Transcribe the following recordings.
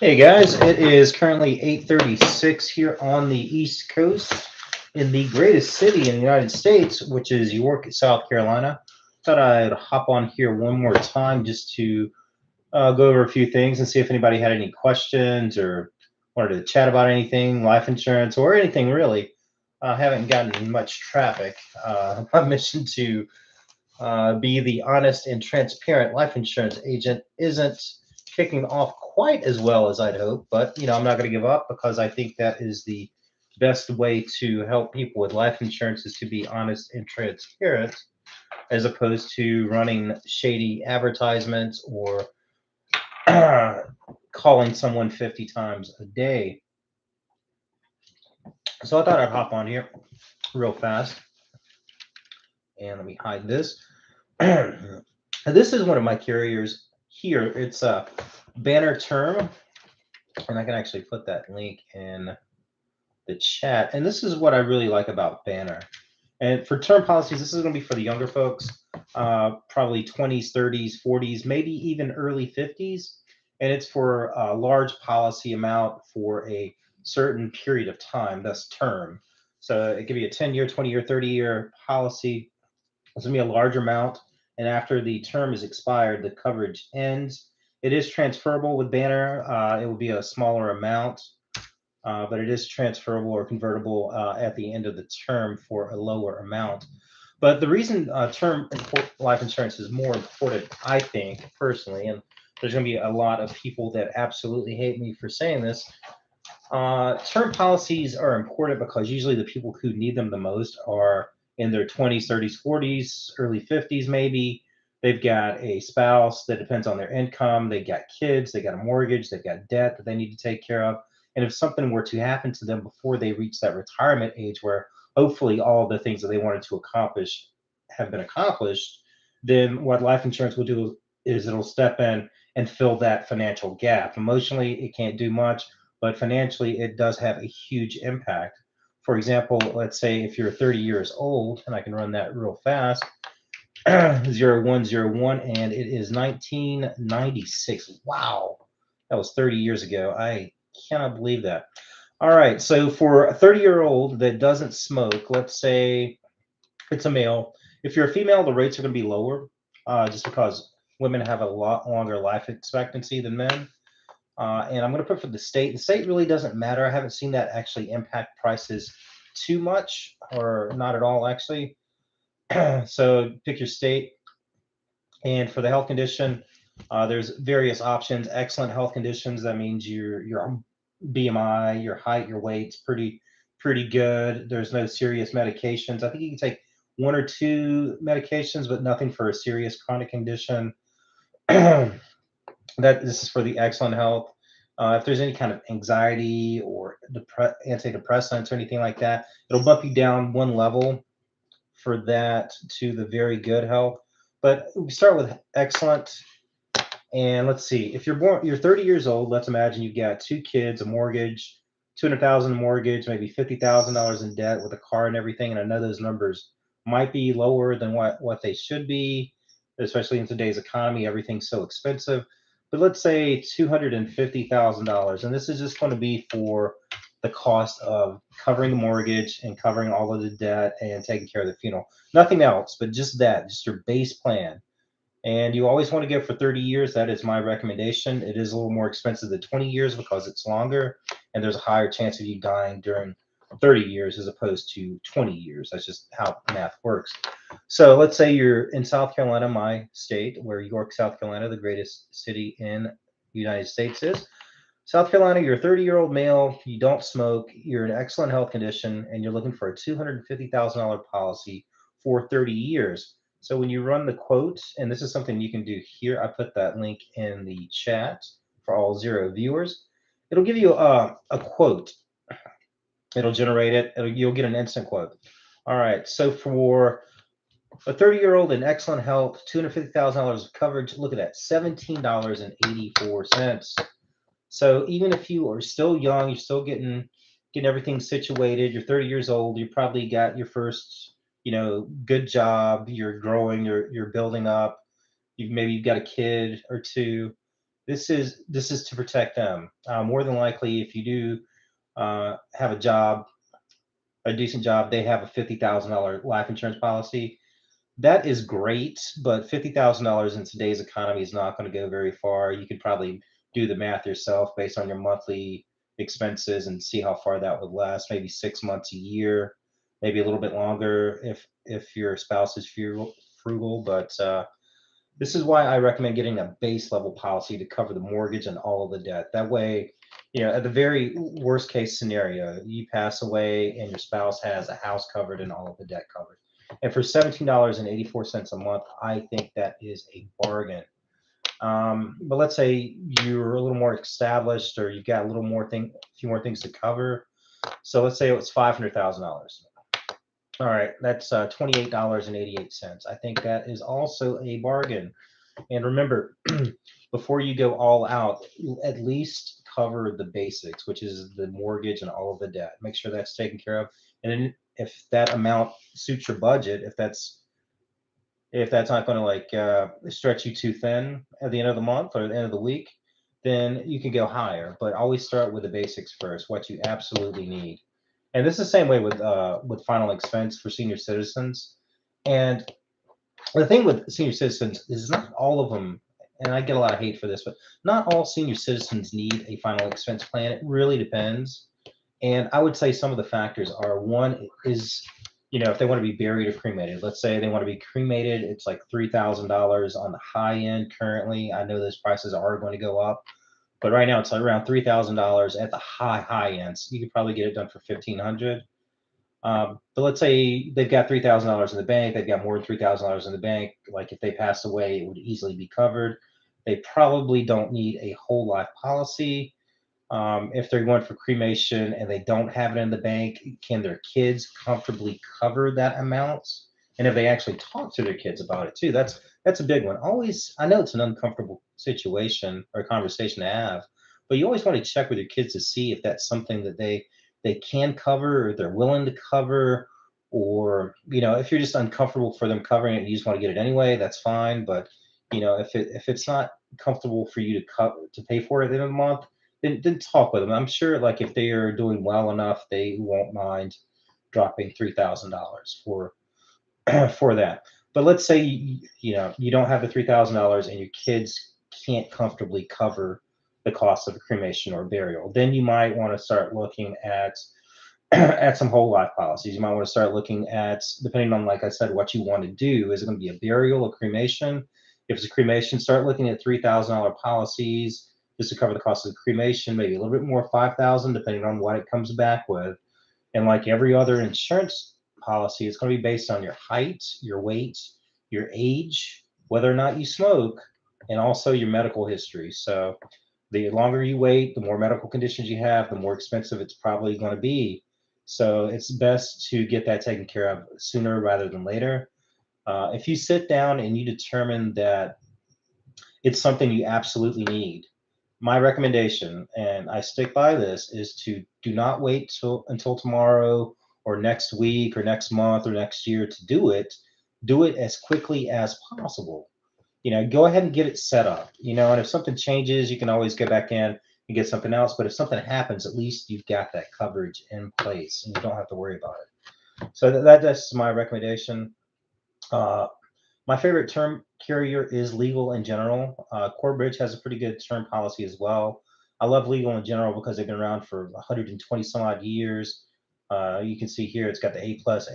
Hey guys, it is currently 8:36 here on the East Coast in the greatest city in the United States, which is York, South Carolina. Thought I'd hop on here one more time just to go over a few things and see if anybody had any questions or wanted to chat about anything, life insurance, or anything really. I haven't gotten much traffic. My mission to be the honest and transparent life insurance agent isn't kicking off quite as well as I'd hope, but I'm not going to give up because I think that is the best way to help people with life insurance is to be honest and transparent as opposed to running shady advertisements or calling someone 50 times a day. So I thought I'd hop on here real fast and let me hide this. This is one of my carriers here. It's a banner term, and I can actually put that link in the chat. And this is what I really like about banner. And for term policies, this is going to be for the younger folks, probably 20s, 30s, 40s, maybe even early 50s. And it's for a large policy amount for a certain period of time, thus term. So it could be a 10-year, 20-year, 30-year policy. It's going to be a large amount, and after the term is expired, the coverage ends. It is transferable with Banner. It will be a smaller amount, but it is transferable or convertible at the end of the term for a lower amount. But the reason term life insurance is more important, I think, personally, and there's going to be a lot of people that absolutely hate me for saying this. Term policies are important because usually the people who need them the most are in their 20s, 30s, 40s, early 50s, maybe. They've got a spouse that depends on their income. They've got kids. They got a mortgage. They've got debt that they need to take care of. And if something were to happen to them before they reach that retirement age, where hopefully all the things that they wanted to accomplish have been accomplished, then what life insurance will do is it'll step in and fill that financial gap. Emotionally, it can't do much, but financially, it does have a huge impact. For example, let's say if you're 30 years old, and I can run that real fast, 0101, and it is 1996. Wow, that was 30 years ago. I cannot believe that. All right, so for a 30-year-old that doesn't smoke, let's say it's a male. If you're a female, the rates are going to be lower just because women have a lot longer life expectancy than men. And I'm going to put for the state. The state really doesn't matter. I haven't seen that actually impact prices too much or not at all, actually. So pick your state. And for the health condition, there's various options. Excellent health conditions. That means your BMI, your height, your weight's pretty good. There's no serious medications. I think you can take one or two medications, but nothing for a serious chronic condition. That this is for the excellent health. If there's any kind of anxiety or antidepressants or anything like that, it'll bump you down one level for that to the very good health. But we start with excellent, and let's see. If you're 30 years old. Let's imagine you've got two kids, a mortgage, 200,000 mortgage, maybe $50,000 in debt with a car and everything. And I know those numbers might be lower than what they should be, especially in today's economy. Everything's so expensive. But let's say $250,000, and this is just going to be for the cost of covering the mortgage and covering all of the debt and taking care of the funeral. Nothing else, but just that, just your base plan. And you always want to go for 30 years. That is my recommendation. It is a little more expensive than 20 years because it's longer, and there's a higher chance of you dying during 30 years as opposed to 20 years. That's just how math works. So let's say you're in South Carolina, my state, where York, South Carolina, the greatest city in the United States is. South Carolina, you're a 30-year-old male, you don't smoke, you're in excellent health condition, and you're looking for a $250,000 policy for 30 years. So when you run the quote, and this is something you can do here, I put that link in the chat for all zero viewers. It'll give you a quote. It'll generate it. You'll get an instant quote. All right. So for a 30-year-old in excellent health, $250,000 of coverage. Look at that, $17.84. So even if you are still young, you're still getting everything situated. You're 30 years old. You probably got your first, good job. You're growing. You're building up. Maybe you've got a kid or two. This is to protect them. More than likely, if you do have a job, a decent job, they have a $50,000 life insurance policy. That is great, but $50,000 in today's economy is not going to go very far. You could probably do the math yourself based on your monthly expenses and see how far that would last. Maybe 6 months, a year, maybe a little bit longer if your spouse is frugal. But this is why I recommend getting a base level policy to cover the mortgage and all of the debt. That way, at the very worst case scenario, you pass away and your spouse has a house covered and all of the debt covered. And for $17.84 a month, I think that is a bargain. But let's say you're a little more established or you've got a few more things to cover. So let's say it was $500,000. All right, that's $28.88. I think that is also a bargain. And remember, before you go all out, at least cover the basics, which is the mortgage and all of the debt. Make sure that's taken care of. And then if that amount suits your budget, if that's not going to like stretch you too thin at the end of the month or the end of the week, then you can go higher. But always start with the basics first, what you absolutely need. And this is the same way with final expense for senior citizens. And the thing with senior citizens is not all of them, and I get a lot of hate for this, but not all senior citizens need a final expense plan. It really depends. And I would say some of the factors are one is, if they want to be buried or cremated, let's say they want to be cremated, it's like $3,000 on the high end currently. I know those prices are going to go up, but right now it's like around $3,000 at the high end. So you could probably get it done for 1,500. But let's say they've got $3,000 in the bank, they've got more than $3,000 in the bank. Like if they pass away, it would easily be covered. They probably don't need a whole life policy. If they're going for cremation and they don't have it in the bank, can their kids comfortably cover that amount? And if they actually talk to their kids about it too, that's a big one. Always, I know it's an uncomfortable situation or conversation to have, but you always want to check with your kids to see if that's something that they can cover or they're willing to cover, or if you're just uncomfortable for them covering it and you just want to get it anyway, that's fine. But if it's not comfortable for you to pay for it at the end of the month, then talk with them. I'm sure, like if they are doing well enough, they won't mind dropping $3,000 for that. But let's say you don't have the $3,000 and your kids can't comfortably cover the cost of a cremation or burial. Then you might want to start looking at at some whole life policies. You might want to start looking at, depending on, like I said, what you want to do. Is it going to be a burial, a cremation? If it's a cremation, start looking at $3,000 policies just to cover the cost of the cremation, maybe a little bit more, 5,000, depending on what it comes back with. And like every other insurance policy, it's going to be based on your height, your weight, your age, whether or not you smoke, and also your medical history. So the longer you wait, the more medical conditions you have, the more expensive it's probably going to be. So it's best to get that taken care of sooner rather than later. If you sit down and you determine that it's something you absolutely need, my recommendation, and I stick by this, is to do not wait until tomorrow or next week or next month or next year to do it. Do it as quickly as possible. Go ahead and get it set up. And if something changes, you can always go back in and get something else. But if something happens, at least you've got that coverage in place and you don't have to worry about it. So that's my recommendation. Uh, my favorite term carrier is Legal in General. Corebridge has a pretty good term policy as well. I love Legal in General because they've been around for 120 some odd years. You can see here it's got the A plus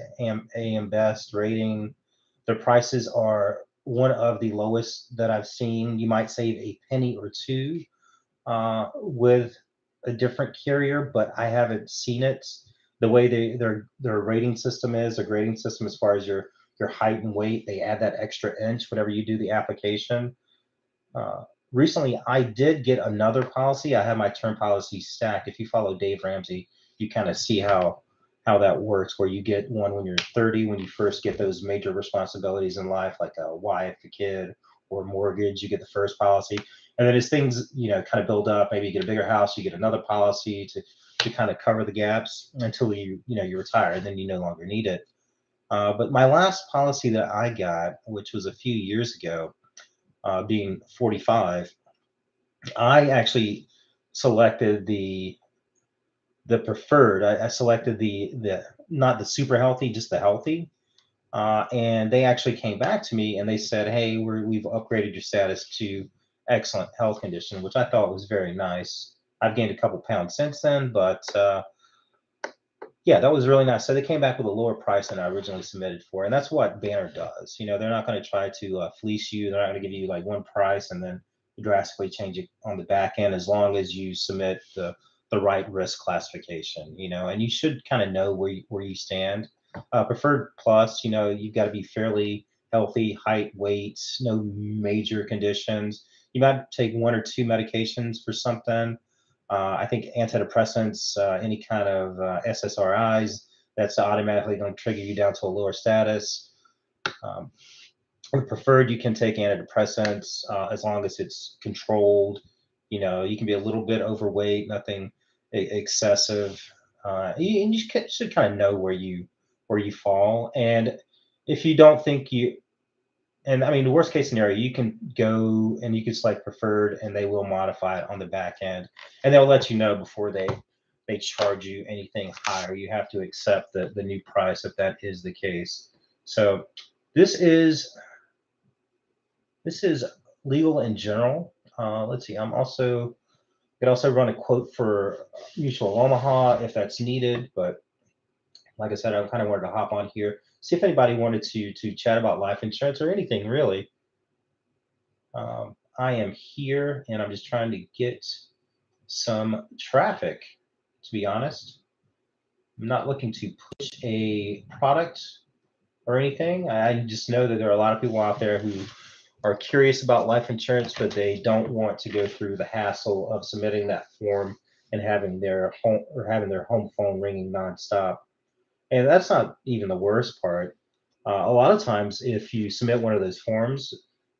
AM Best rating. Their prices are one of the lowest that I've seen. You might save a penny or two with a different carrier, but I haven't seen it. The way their rating system is, a grading system as far as your height and weight, they add that extra inch whenever you do the application. Uh, Recently, I did get another policy. I have my term policy stacked. If you follow Dave Ramsey, you kind of see how that works, where you get one when you're 30, when you first get those major responsibilities in life, like a wife, a kid, or mortgage. You get the first policy, and then as things kind of build up, maybe you get a bigger house, you get another policy to kind of cover the gaps until you retire, and then you no longer need it. But my last policy that I got, which was a few years ago, being 45, I actually selected the preferred. I selected the not the super healthy, just the healthy. And they actually came back to me and they said, "Hey, we've upgraded your status to excellent health condition," which I thought was very nice. I've gained a couple pounds since then, but yeah, that was really nice. So they came back with a lower price than I originally submitted for, and that's what Banner does. They're not going to try to fleece you. They're not going to give you like one price and then drastically change it on the back end, as long as you submit the right risk classification. And you should kind of know where you stand. Preferred plus, you've got to be fairly healthy, height, weight, no major conditions. You might take one or two medications for something. I think antidepressants, any kind of SSRIs, that's automatically going to trigger you down to a lower status. Um, if preferred, you can take antidepressants as long as it's controlled. You can be a little bit overweight, nothing excessive. And you should kind of know where you fall. And if you don't think you and I mean, the worst case scenario, you can go and you can select preferred, and they will modify it on the back end, and they'll let you know before they charge you anything higher. You have to accept the new price if that is the case. So this is this is legal in general. Let's see. Could also run a quote for Mutual Omaha if that's needed, but like I said, I kind of wanted to hop on here, see if anybody wanted to chat about life insurance or anything really. I am here and I'm just trying to get some traffic, to be honest. I'm not looking to push a product or anything. I just know that there are a lot of people out there who are curious about life insurance, but they don't want to go through the hassle of submitting that form and having their home phone ringing nonstop. And that's not even the worst part. A lot of times, if you submit one of those forms,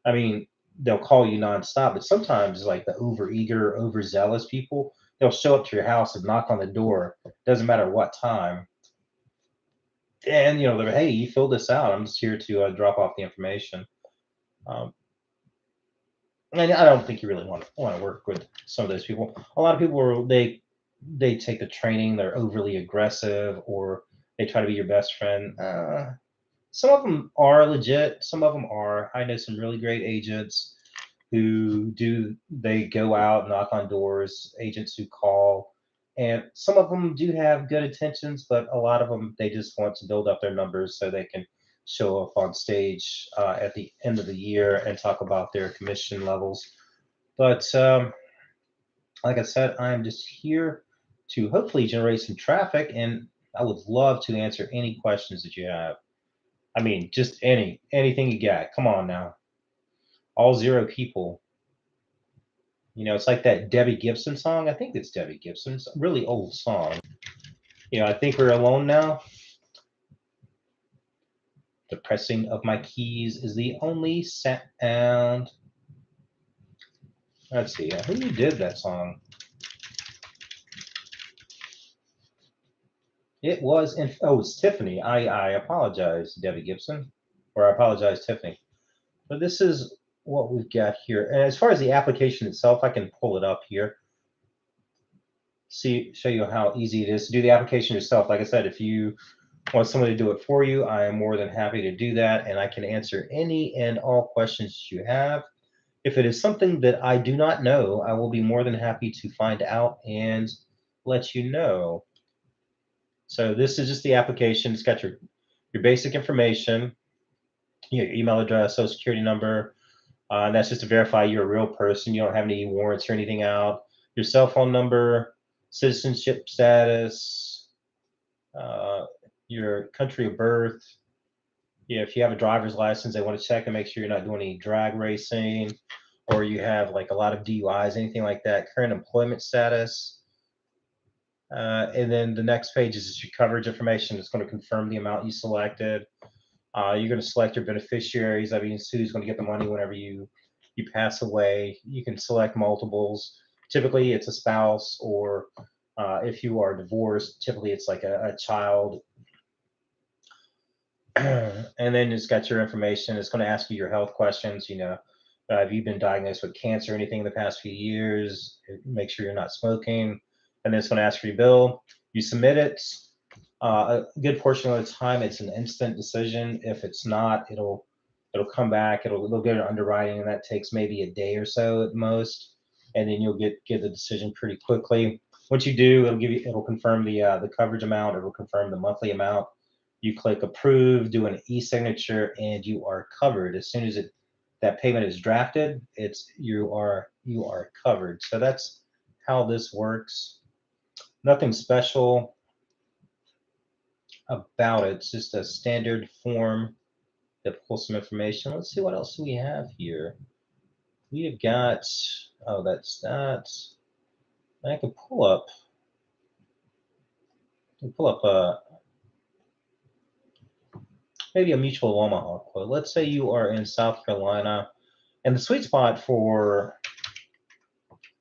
I mean, they'll call you nonstop, but sometimes, like the overeager, overzealous people, they'll show up to your house and knock on the door. Doesn't matter what time. And, they're, hey, you fill this out. I'm just here to drop off the information. Um, and I don't think you really want to work with some of those people. A lot of people they take the training, they're overly aggressive, or they try to be your best friend. Some of them are legit. Some of them are. I know some really great agents who they go out, knock on doors, agents who call. And some of them do have good intentions, but a lot of them, they just want to build up their numbers so they can show up on stage at the end of the year and talk about their commission levels. But like I said, I am just here to hopefully generate some traffic, and I would love to answer any questions that you have. I mean, just anything you got. Come on now. All zero people. It's like that Debbie Gibson song. I think it's Debbie Gibson. It's a really old song. I think we're alone now. The pressing of my keys is the only sound. Let's see. Who did that song? It's Tiffany. I apologize, Debbie Gibson, or I apologize, Tiffany. But this is what we've got here. And as far as the application itself, I can pull it up here. Show you how easy it is to do the application yourself. Like I said, if you want someone to do it for you, I am more than happy to do that, and I can answer any and all questions you have. If it is something that I do not know, I will be more than happy to find out and let you know. So this is just the application. It's got your basic information, your email address, social security number, and that's just to verify you're a real person. You don't have any warrants or anything out. Your cell phone number, citizenship status, uh, your country of birth. Yeah, if you have a driver's license, they want to check and make sure you're not doing any drag racing, or you have like a lot of DUIs, anything like that. Current employment status. And then the next page is just your coverage information. It's going to confirm the amount you selected. You're going to select your beneficiaries. That means who's going to get the money whenever you pass away. You can select multiples. Typically, it's a spouse, or if you are divorced, typically it's like a child. And then it's got your information. It's going to ask you your health questions. Have you been diagnosed with cancer or anything in the past few years? Make sure you're not smoking. And then it's going to ask for your bill. You submit it. A good portion of the time, it's an instant decision. If it's not, it'll come back. They'll go to underwriting, and that takes maybe a day or so at most. And then you'll get the decision pretty quickly. Once you do, it'll confirm the coverage amount. It'll confirm the monthly amount. You click approve, do an e-signature, and you are covered. As soon as that payment is drafted, you are covered. So that's how this works. Nothing special about it. It's just a standard form that pulls some information. Let's see what else we have here. We have got, oh, that's that. I can pull up maybe a mutual Omaha quote. Let's say you are in South Carolina, and the sweet spot for,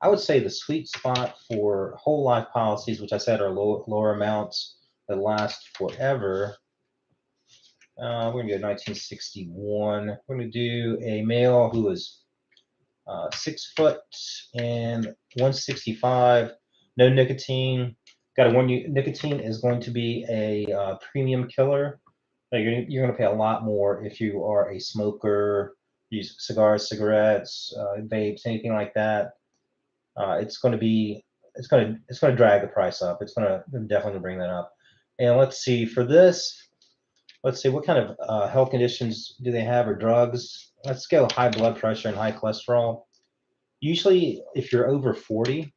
I would say the sweet spot for whole life policies, which I said are lower amounts that last forever. We're going to go 1961. We're going to do a male who is 6 foot and 165, no nicotine. Got a nicotine is going to be a premium killer. You're going to pay a lot more if you are a smoker, use cigars, cigarettes, vapes, anything like that. It's going to drag the price up. It's definitely bring that up. And let's see for this. Let's see what kind of health conditions do they have or drugs. Let's go high blood pressure and high cholesterol. Usually, if you're over 40,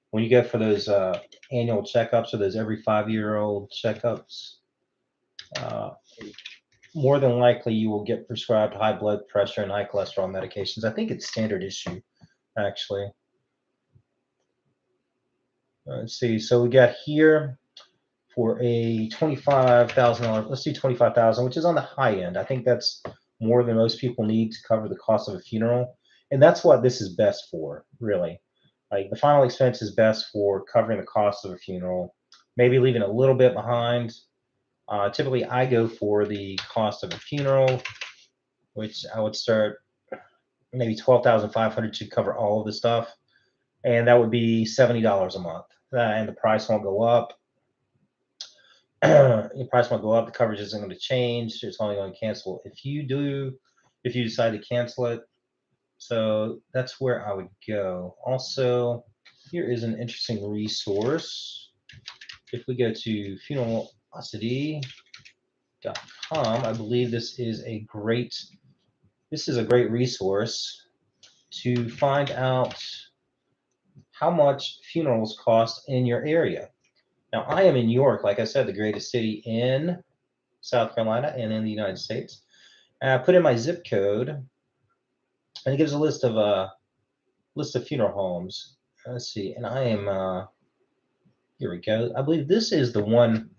when you go for those annual checkups or those every 5-year-old checkups, uh, more than likely you will get prescribed high blood pressure and high cholesterol medications. I think it's standard issue, actually. Let's see. So we got here for a $25,000. Let's do 25,000, which is on the high end. I think that's more than most people need to cover the cost of a funeral, and that's what this is best for, really. Like the final expense is best for covering the cost of a funeral, maybe leaving a little bit behind. Typically, I go for the cost of a funeral, which I would start maybe 12,500 to cover all of the stuff, and that would be $70 a month. And the price won't go up. The price won't go up. The coverage isn't going to change. It's only going to cancel if you decide to cancel it. So that's where I would go. Also, here is an interesting resource. If we go to funeralocity.com, I believe this is a great resource to find out how much funerals cost in your area. Now, I am in York, like I said, the greatest city in South Carolina and in the United States. And I put in my zip code, and it gives a list of funeral homes. Let's see, and I am here we go. I believe this is the one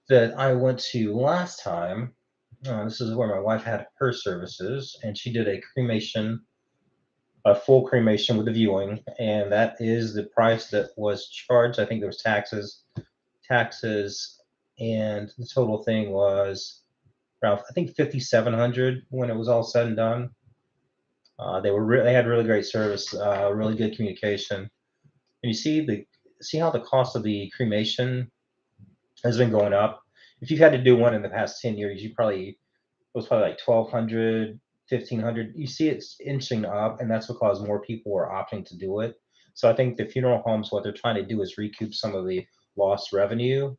that I went to last time. This is where my wife had her services, and she did a full cremation with a viewing, and that is the price that was charged. I think there was taxes, and the total thing was around, I think, 5,700 when it was all said and done. They had really great service, really good communication. And you see how the cost of the cremation has been going up. If you've had to do one in the past 10 years, it was probably like 1,200, 1,500. You see it's inching up, and that's because more people are opting to do it. So I think the funeral homes, what they're trying to do is recoup some of the lost revenue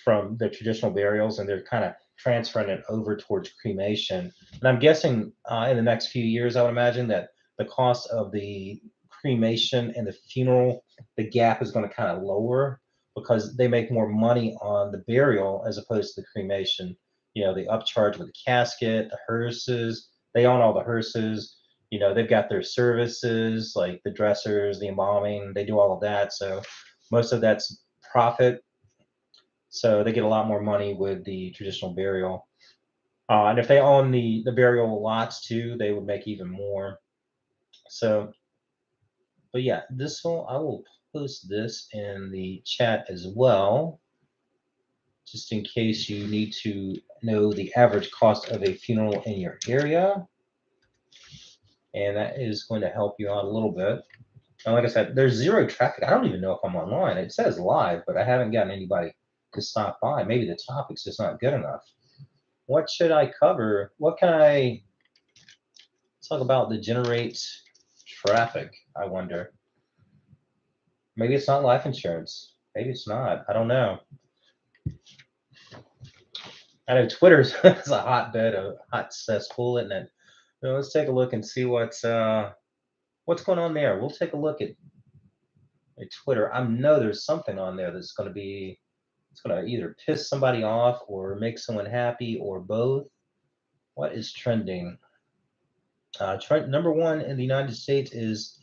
from the traditional burials, and they're kind of transferring it over towards cremation. And I'm guessing in the next few years, I would imagine that the cost of the cremation and the funeral, the gap is going to kind of lower because they make more money on the burial as opposed to the cremation. They upcharge with the casket, the hearses. They own all the hearses. They've got their services like the dressers, the embalming. They do all of that. So most of that's profit. So they get a lot more money with the traditional burial. And if they own the burial lots too, they would make even more. So, but yeah, I will post this in the chat as well, just in case you need to know the average cost of a funeral in your area. and that is going to help you out a little bit. And like I said, there's zero traffic. I don't even know if I'm online. It says live, but I haven't gotten anybody to stop by. Maybe the topic's just not good enough. What should I cover? What can I talk about that generates traffic? I wonder. Maybe it's not life insurance. Maybe it's not. I don't know. I know Twitter's is a hotbed, a hot cesspool, isn't it? So let's take a look and see what's going on there. We'll take a look at Twitter. I know there's something on there that's going to be it's going to either piss somebody off or make someone happy or both. What is trending? Trend number one in the United States is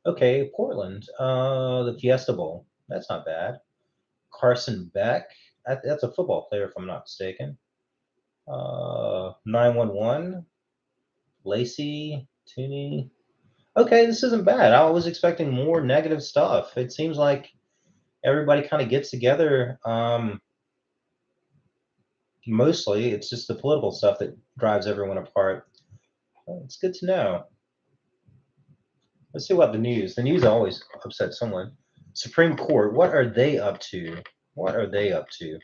okay, Portland, the Fiesta Bowl. That's not bad. Carson Beck, that's a football player, if I'm not mistaken. 911, Lacey, Tooney. Okay, this isn't bad. I was expecting more negative stuff. It seems like everybody kind of gets together. Mostly, it's just the political stuff that drives everyone apart. It's good to know. Let's see what the news. The news always upsets someone. Supreme Court, what are they up to? What are they up to?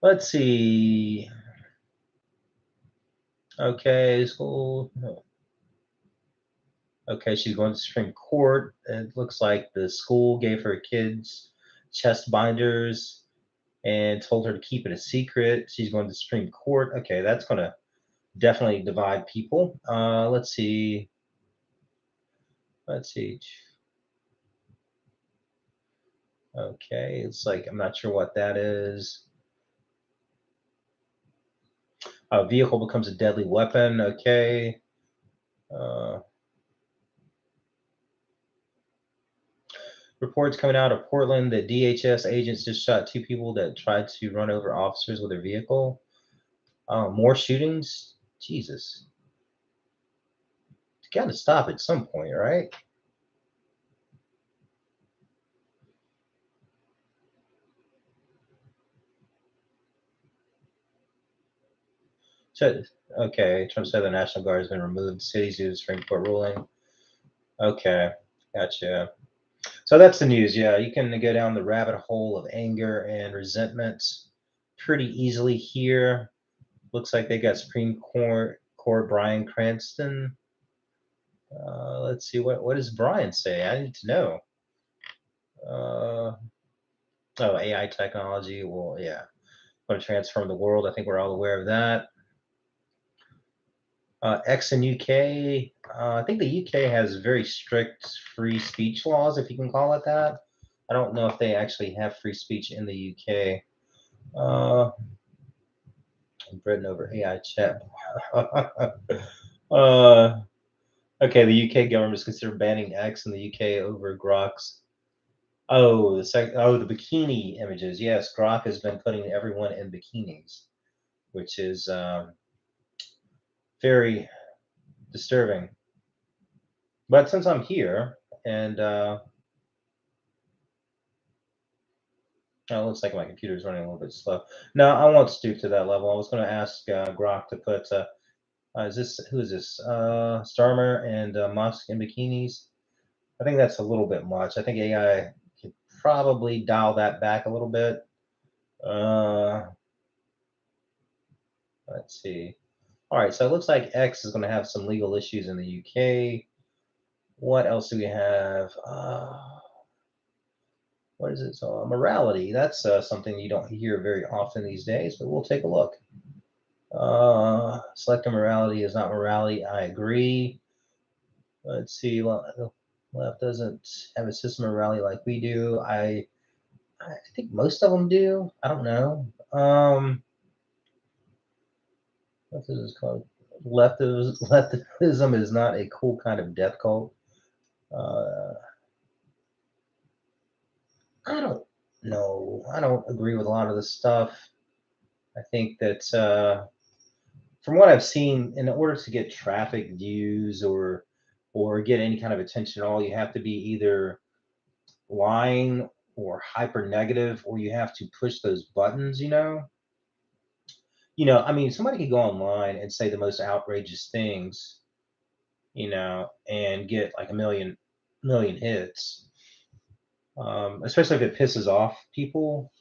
Let's see. Okay, school. Okay, she's going to the Supreme Court. It looks like the school gave her kids chest binders and told her to keep it a secret. She's going to the Supreme Court. Okay, that's going to definitely divide people. Let's see. Let's see. Okay, it's like I'm not sure what that is. A vehicle becomes a deadly weapon. Okay. Uh, Reports coming out of Portland that DHS agents just shot two people that tried to run over officers with their vehicle. More shootings. Jesus. You got to stop at some point, right? So, okay, Trump said the National Guard has been removed. Cities due to Supreme Court ruling. Okay, gotcha. So that's the news. Yeah, you can go down the rabbit hole of anger and resentment pretty easily here. Looks like they got Supreme Court Brian Cranston. Let's see what does Brian say? I need to know. Uh, oh, AI technology. Well, yeah, going to transform the world. I think we're all aware of that. X in UK. I think the UK has very strict free speech laws, if you can call it that. I don't know if they actually have free speech in the UK. Britain over AI chat. Okay, the UK government is considering banning X in the UK over Grok's. Oh, the bikini images. Yes, Grok has been putting everyone in bikinis, which is very disturbing. But since I'm here, and it looks like my computer's running a little bit slow. No, I won't stoop to that level. I was going to ask Grok to put. Who is this? Starmer and Musk in bikinis. I think that's a little bit much. I think AI could probably dial that back a little bit. Let's see. All right, so it looks like X is going to have some legal issues in the UK. What else do we have? What is it? So morality. That's something you don't hear very often these days, but we'll take a look. Selective morality is not morality. I agree. Let's see. The left doesn't have a system of morality like we do. I think most of them do. I don't know. What is this called? Leftism is not a cool kind of death cult. Uh, I don't know. I don't agree with a lot of this stuff. I think that from what I've seen, in order to get traffic views or get any kind of attention at all, you have to be either lying or hyper negative, or you have to push those buttons. I mean, somebody could go online and say the most outrageous things, and get like a million hits. Especially if it pisses off people,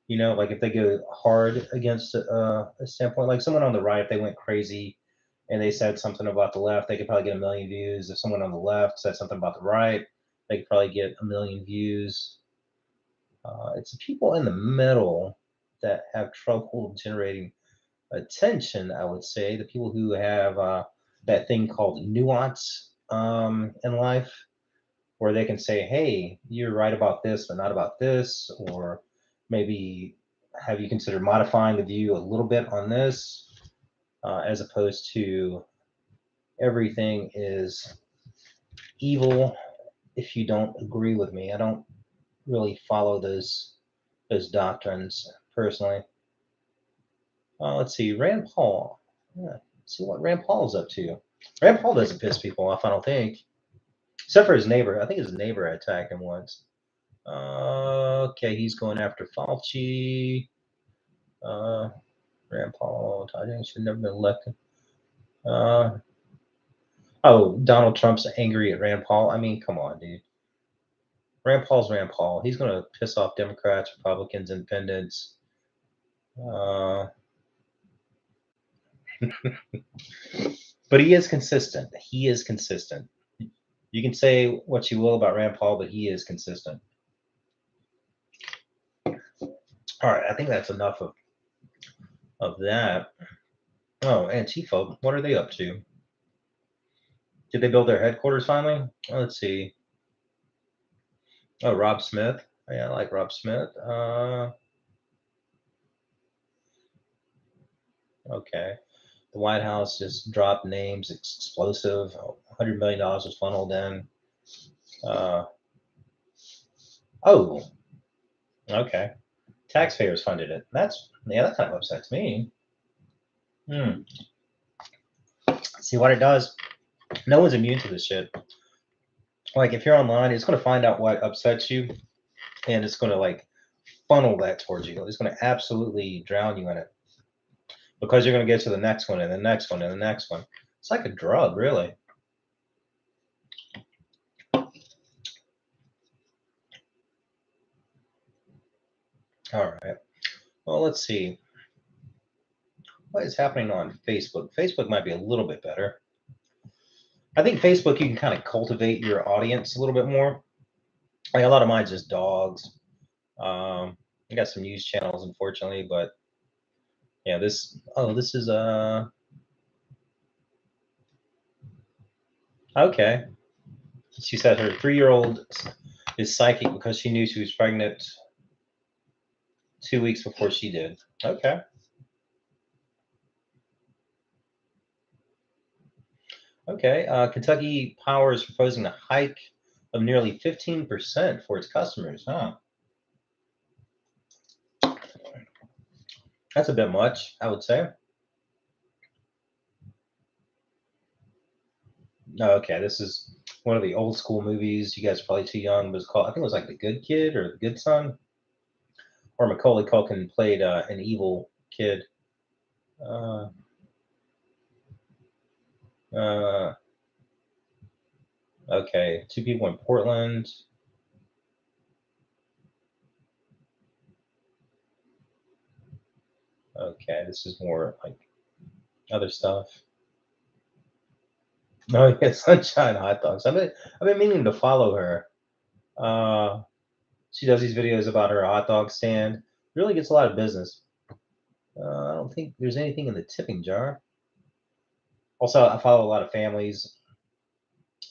like if they go hard against a standpoint, like someone on the right, if they went crazy and they said something about the left, they could probably get a million views. If someone on the left said something about the right, they could probably get a million views. It's the people in the middle that have trouble generating attention, I would say. The people who have that thing called nuance in life, where they can say, hey, you're right about this, but not about this, or maybe have you considered modifying the view a little bit on this, as opposed to everything is evil if you don't agree with me. I don't really follow those doctrines personally. Let's see, Rand Paul. Yeah, let's see what Rand Paul is up to. Rand Paul doesn't piss people off, I don't think, except for his neighbor. I think his neighbor attacked him once. Okay, he's going after Fauci. Uh, Rand Paul, I should never been elected. Oh, Donald Trump's angry at Rand Paul. I mean, come on, dude. Rand Paul's Rand Paul. He's going to piss off Democrats, Republicans, Independents. But he is consistent. He is consistent. You can say what you will about Rand Paul, but he is consistent. All right, I think that's enough of that. Oh, Antifa, what are they up to? Did they build their headquarters finally? Let's see. Oh, Rob Smith. Yeah, I like Rob Smith. Okay. The White House just dropped names. Explosive. $100 million was funneled in. Oh, okay. Taxpayers funded it. That kind of upsets me. See what it does? No one's immune to this shit. Like if you're online, it's going to find out what upsets you, and it's going to like funnel that towards you. It's going to absolutely drown you in it, because you're going to get to the next one and the next one and the next one. It's like a drug, really. All right. Well, let's see. What is happening on Facebook? Facebook might be a little bit better. I think Facebook, you can kind of cultivate your audience a little bit more. Like a lot of mine's just dogs. I got some news channels, unfortunately, but yeah, this is okay. She said her 3-year-old is psychic because she knew she was pregnant 2 weeks before she did. Okay. Okay. Kentucky Power is proposing a hike of nearly 15% for its customers. Huh. That's a bit much, I would say. No, okay. This is one of the old school movies. You guys are probably too young, but it's called, I think it was like The Good Kid or The Good Son, or Macaulay Culkin played an evil kid. Uh, uh, okay. Two people in Portland. Okay. This is more like other stuff. Oh yeah, Sunshine Hot Dogs. I've been meaning to follow her. Uh, she does these videos about her hot dog stand. Really gets a lot of business. I don't think there's anything in the tipping jar. Also, I follow a lot of families,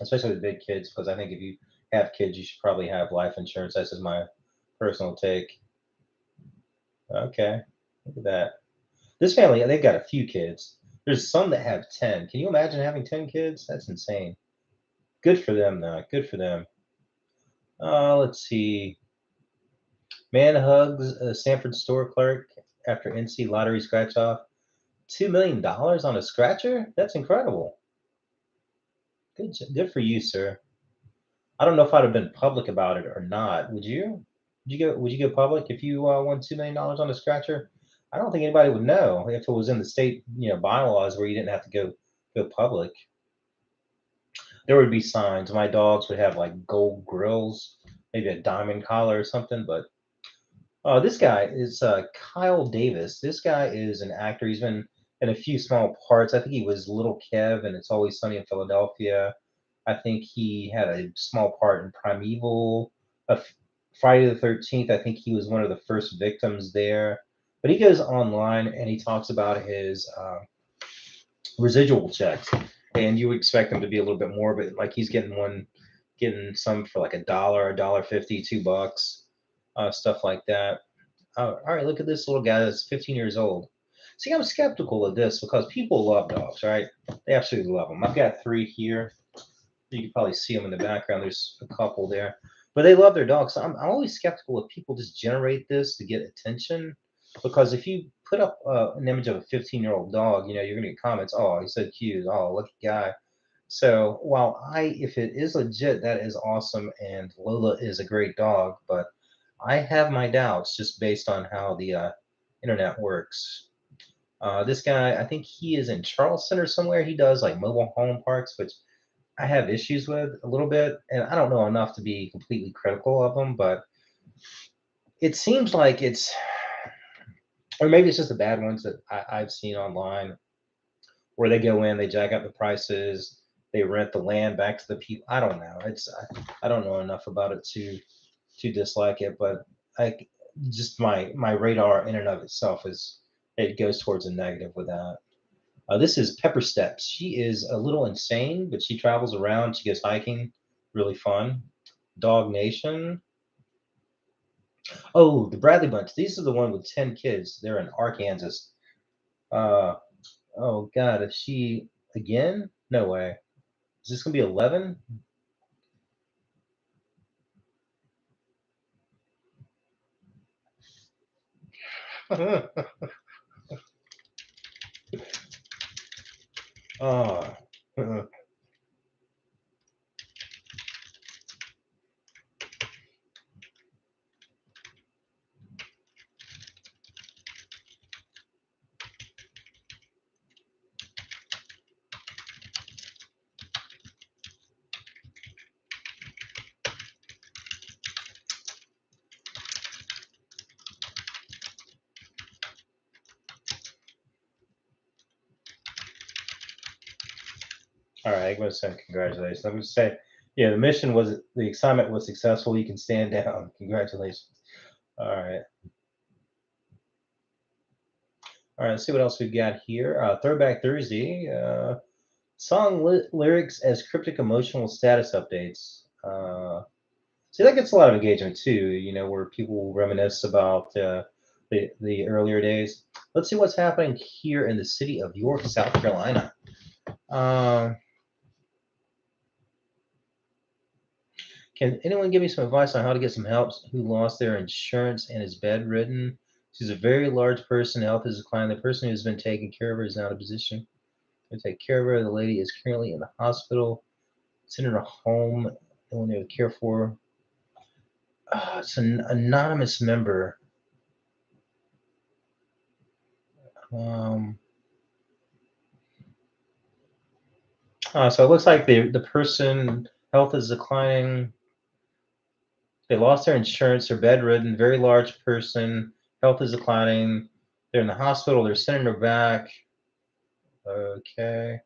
especially the big kids, because I think if you have kids, you should probably have life insurance. That's just my personal take. Okay, look at that. This family, they've got a few kids. There's some that have 10. Can you imagine having 10 kids? That's insane. Good for them, though. Good for them. Let's see. Man hugs a Sanford store clerk after NC lottery scratch off. $2 million on a scratcher? That's incredible. Good for you, sir. I don't know if I'd have been public about it or not. Would you? Would you go public if you won $2 million on a scratcher? I don't think anybody would know if it was in the state bylaws where you didn't have to go public. there would be signs. My dogs would have like gold grills, maybe a diamond collar or something. But this guy is Kyle Davis. This guy is an actor. He's been in a few small parts. I think he was Little Kev and It's Always Sunny in Philadelphia. I think he had a small part in Primeval. Uh, Friday the 13th, I think he was one of the first victims there. But he goes online and he talks about his residual checks. And you would expect them to be a little bit more, but like he's getting some for like a dollar 50, $2, stuff like that. All right, look at this little guy that's 15 years old. See, I'm skeptical of this because people love dogs, right? They absolutely love them. I've got three here. You can probably see them in the background. There's a couple there, but they love their dogs. So I'm always skeptical if people just generate this to get attention, because if you put up an image of a 15-year-old dog, you're gonna get comments. Oh, he's so cute. Oh, lucky guy. So while if it is legit, that is awesome, and Lola is a great dog, but I have my doubts just based on how the internet works. This guy, I think he is in Charleston or somewhere. He does like mobile home parks, which I have issues with a little bit, and I don't know enough to be completely critical of them, but it seems like or maybe it's just the bad ones that I've seen online, where they go in, they jack up the prices, they rent the land back to the people. I don't know. I don't know enough about it to dislike it, but I just my radar in and of itself is it goes towards a negative with that. This is Pepper Steps. She is a little insane, but she travels around. She goes hiking, really fun. Dog Nation. Oh, the Bradley Bunch. These are the one with 10 kids. They're in Arkansas. Uh, oh God, is she again? No way. Is this gonna be 11? Oh. All right, I'm going to say congratulations. I'm going to say, yeah, the assignment was successful. You can stand down. Congratulations. All right. All right, let's see what else we've got here. Throwback Thursday. Song lyrics as cryptic emotional status updates. See, that gets a lot of engagement too, where people reminisce about the earlier days. Let's see what's happening here in the city of York, South Carolina. Um, Can anyone give me some advice on how to get some help who lost their insurance and is bedridden? She's a very large person. Health is declining. The person who's been taking care of her is not in a position to take care of her. The lady is currently in the hospital. It's in her home. No one there to care for her. It's an anonymous member. Um, so it looks like the person health is declining. They lost their insurance. They're bedridden. Very large person. Health is declining. They're in the hospital. They're sending her back. Okay.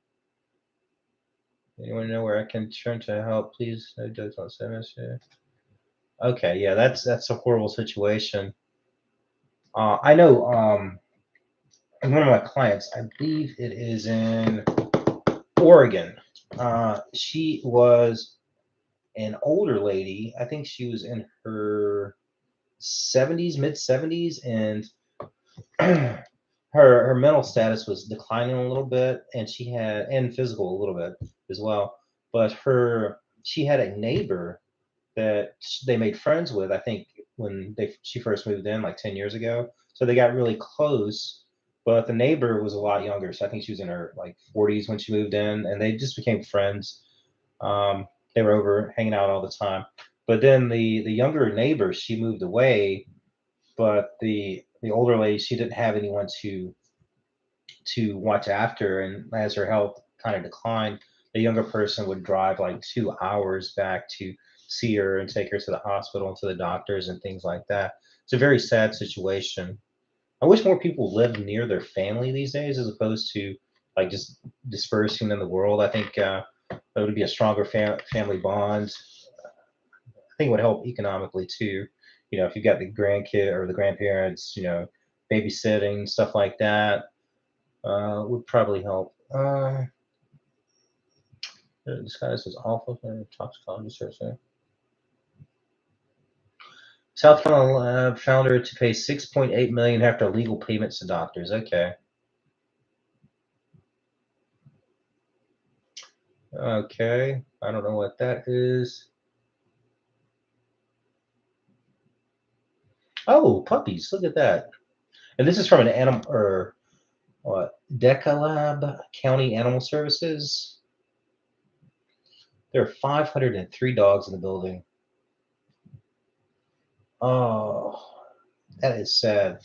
Anyone know where I can turn to help? Please, no jokes on SMS here. Okay, yeah, that's a horrible situation. I know. One of my clients, I believe it is in Oregon. She was an older lady. I think she was in her 70s, mid 70s, and her mental status was declining a little bit, and and physical a little bit as well. But she had a neighbor that they made friends with. I think when she first moved in like 10 years ago, so they got really close. But the neighbor was a lot younger, so I think she was in her like 40s when she moved in, and they just became friends. They were over hanging out all the time. But then the younger neighbor, she moved away, but the older lady, she didn't have anyone to watch after, and as her health kind of declined, the younger person would drive like 2 hours back to see her and take her to the hospital and to the doctors and things like that. It's a very sad situation. I wish more people lived near their family these days as opposed to like just dispersing in the world. I think that would be a stronger family bond. I think it would help economically too. If you've got the grandkid or the grandparents, babysitting, stuff like that, would probably help. This guy says awful toxicology research. South Carolina lab found her to pay 6.8 million after legal payments to doctors. Okay. Okay. I don't know what that is. Oh, puppies. Look at that. And this is from an animal or what? Decalab County Animal Services. There are 503 dogs in the building. Oh, that is sad.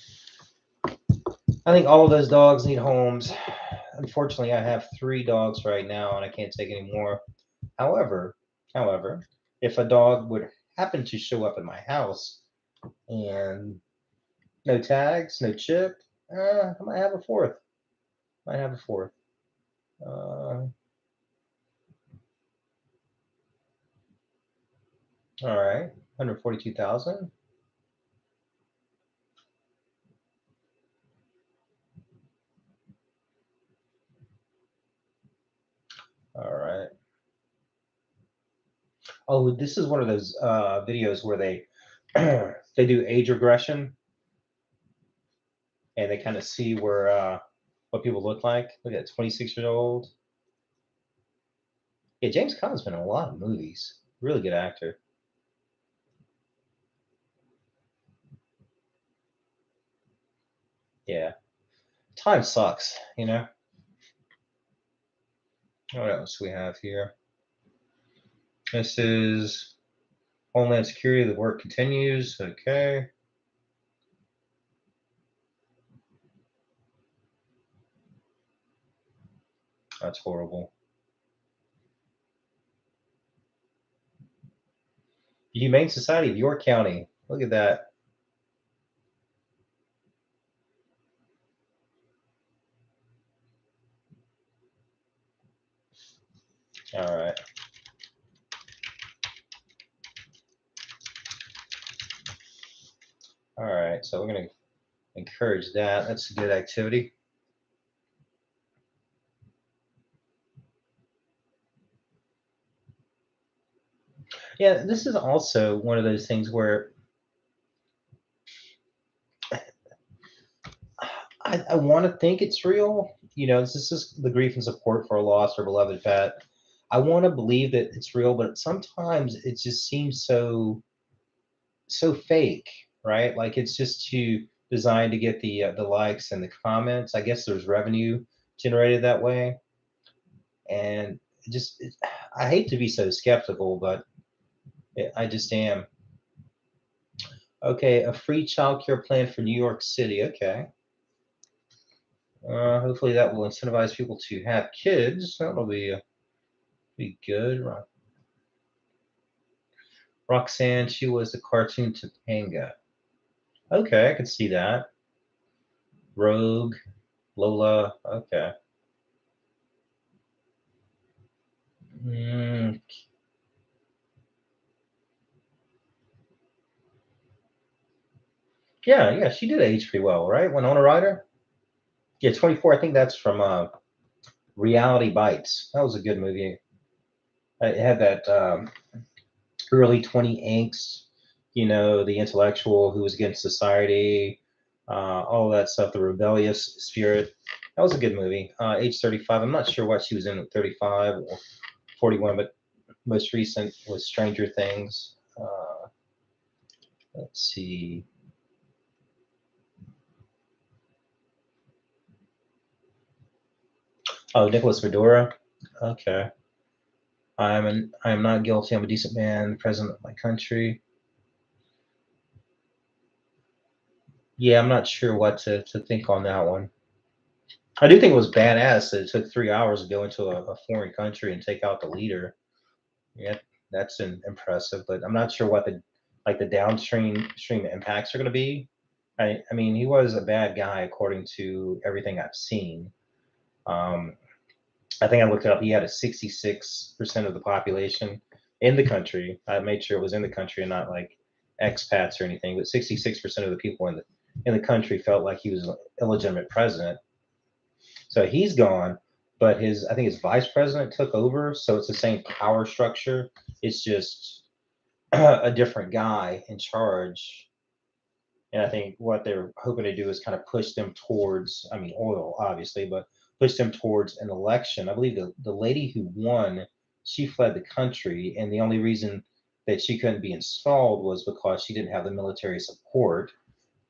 I think all of those dogs need homes. Unfortunately, I have 3 dogs right now, and I can't take any more. However, if a dog would happen to show up at my house and no tags, no chip, I might have a fourth. Might have a fourth. All right, 142,000. All right. Oh, this is one of those videos where they they do age regression and they kind of see where what people look like. Look at 26 years old. Yeah, James Caan's been in a lot of movies. Really good actor. Yeah. Time sucks. What else do we have here? This is Homeland Security. The work continues. Okay. That's horrible. The Humane Society of York County. Look at that. All right. All right. So we're going to encourage that. That's a good activity. Yeah, this is also one of those things where I want to think it's real. This is just the grief and support for a lost or beloved pet. I want to believe that it's real, but sometimes it just seems so fake, right? Like it's just designed to get the likes and the comments. I guess there's revenue generated that way, and I hate to be so skeptical, but I just am. Okay, a free childcare plan for New York City. Okay. Hopefully that will incentivize people to have kids. That'll be good. Roxanne, she was the cartoon Topanga. Okay, I can see that. Rogue, Lola. Okay. Mm, yeah, she did age pretty well, right? Winona Ryder. Yeah, 24. I think that's from Reality Bites. That was a good movie. It had that early 20 angst, the intellectual who was against society, all of that stuff, the rebellious spirit. That was a good movie. Age 35. I'm not sure what she was in at 35 or 41, but most recent was Stranger Things. Let's see. Oh, Nicholas Fedora. Okay. I am not guilty. I'm a decent man, president of my country. Yeah, I'm not sure what to think on that one. I do think it was badass that it took 3 hours to go into a foreign country and take out the leader. Yeah, that's impressive, but I'm not sure what the downstream impacts are going to be. I mean, he was a bad guy according to everything I've seen. Um, I think I looked it up. He had a 66% of the population in the country. I made sure it was in the country and not like expats or anything. But 66% of the people in the country felt like he was an illegitimate president. So he's gone, but his I think his vice president took over. So it's the same power structure. It's just a different guy in charge. And I think what they're hoping to do is kind of push them towards, I mean, oil, obviously, but push them towards an election. I believe the lady who won, she fled the country, and the only reason that she couldn't be installed was because she didn't have the military support.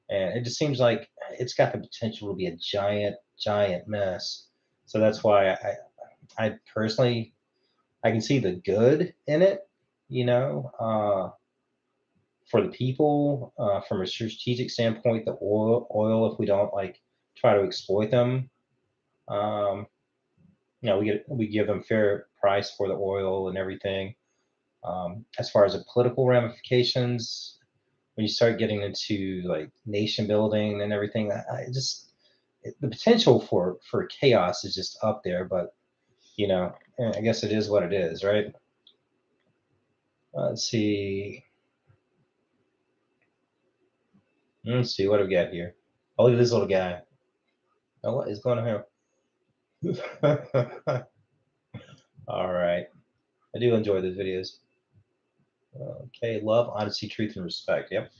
And it just seems like it's got the potential to be a giant mess. So that's why I personally, I can see the good in it, you know, for the people, from a strategic standpoint, the oil, if we don't like try to exploit them, um, we give them fair price for the oil and everything. As far as the political ramifications, when you start getting into like nation building and everything, I just the potential for chaos is just up there. But I guess it is what it is, right? Let's see. Let's see what do we got here. Oh, look at this little guy. Oh, what is going on here? All right. I do enjoy those videos. Okay, love, honesty, truth, and respect. Yep,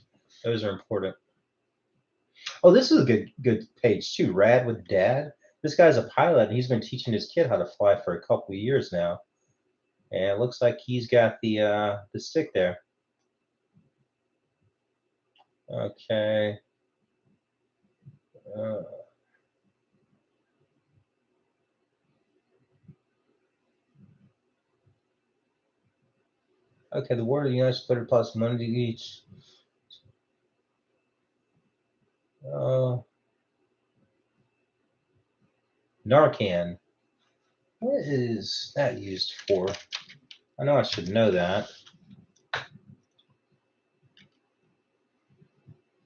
those are important. Oh, this is a good page too. Rad with Dad. This guy's a pilot, and he's been teaching his kid how to fly for a couple of years now. And it looks like he's got the stick there. Okay. Uh, okay, the word of the United States plus Monday each. Uh, Narcan. What is that used for? I know I should know that.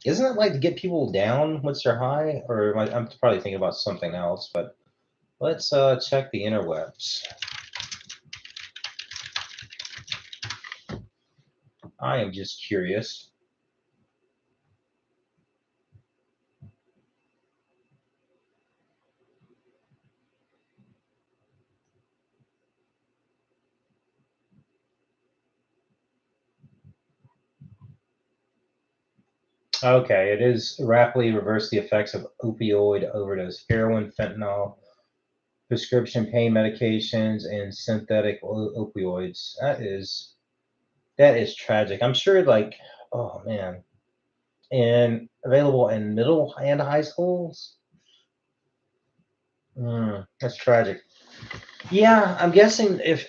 Isn't it like to get people down once they're high? Or I'm probably thinking about something else, but let's check the interwebs. I am just curious. Okay, it is rapidly reverse the effects of opioid overdose, heroin, fentanyl, prescription pain medications, and synthetic opioids. That is tragic. I'm sure, like, oh man, and available in middle and high schools. That's tragic. Yeah, I'm guessing if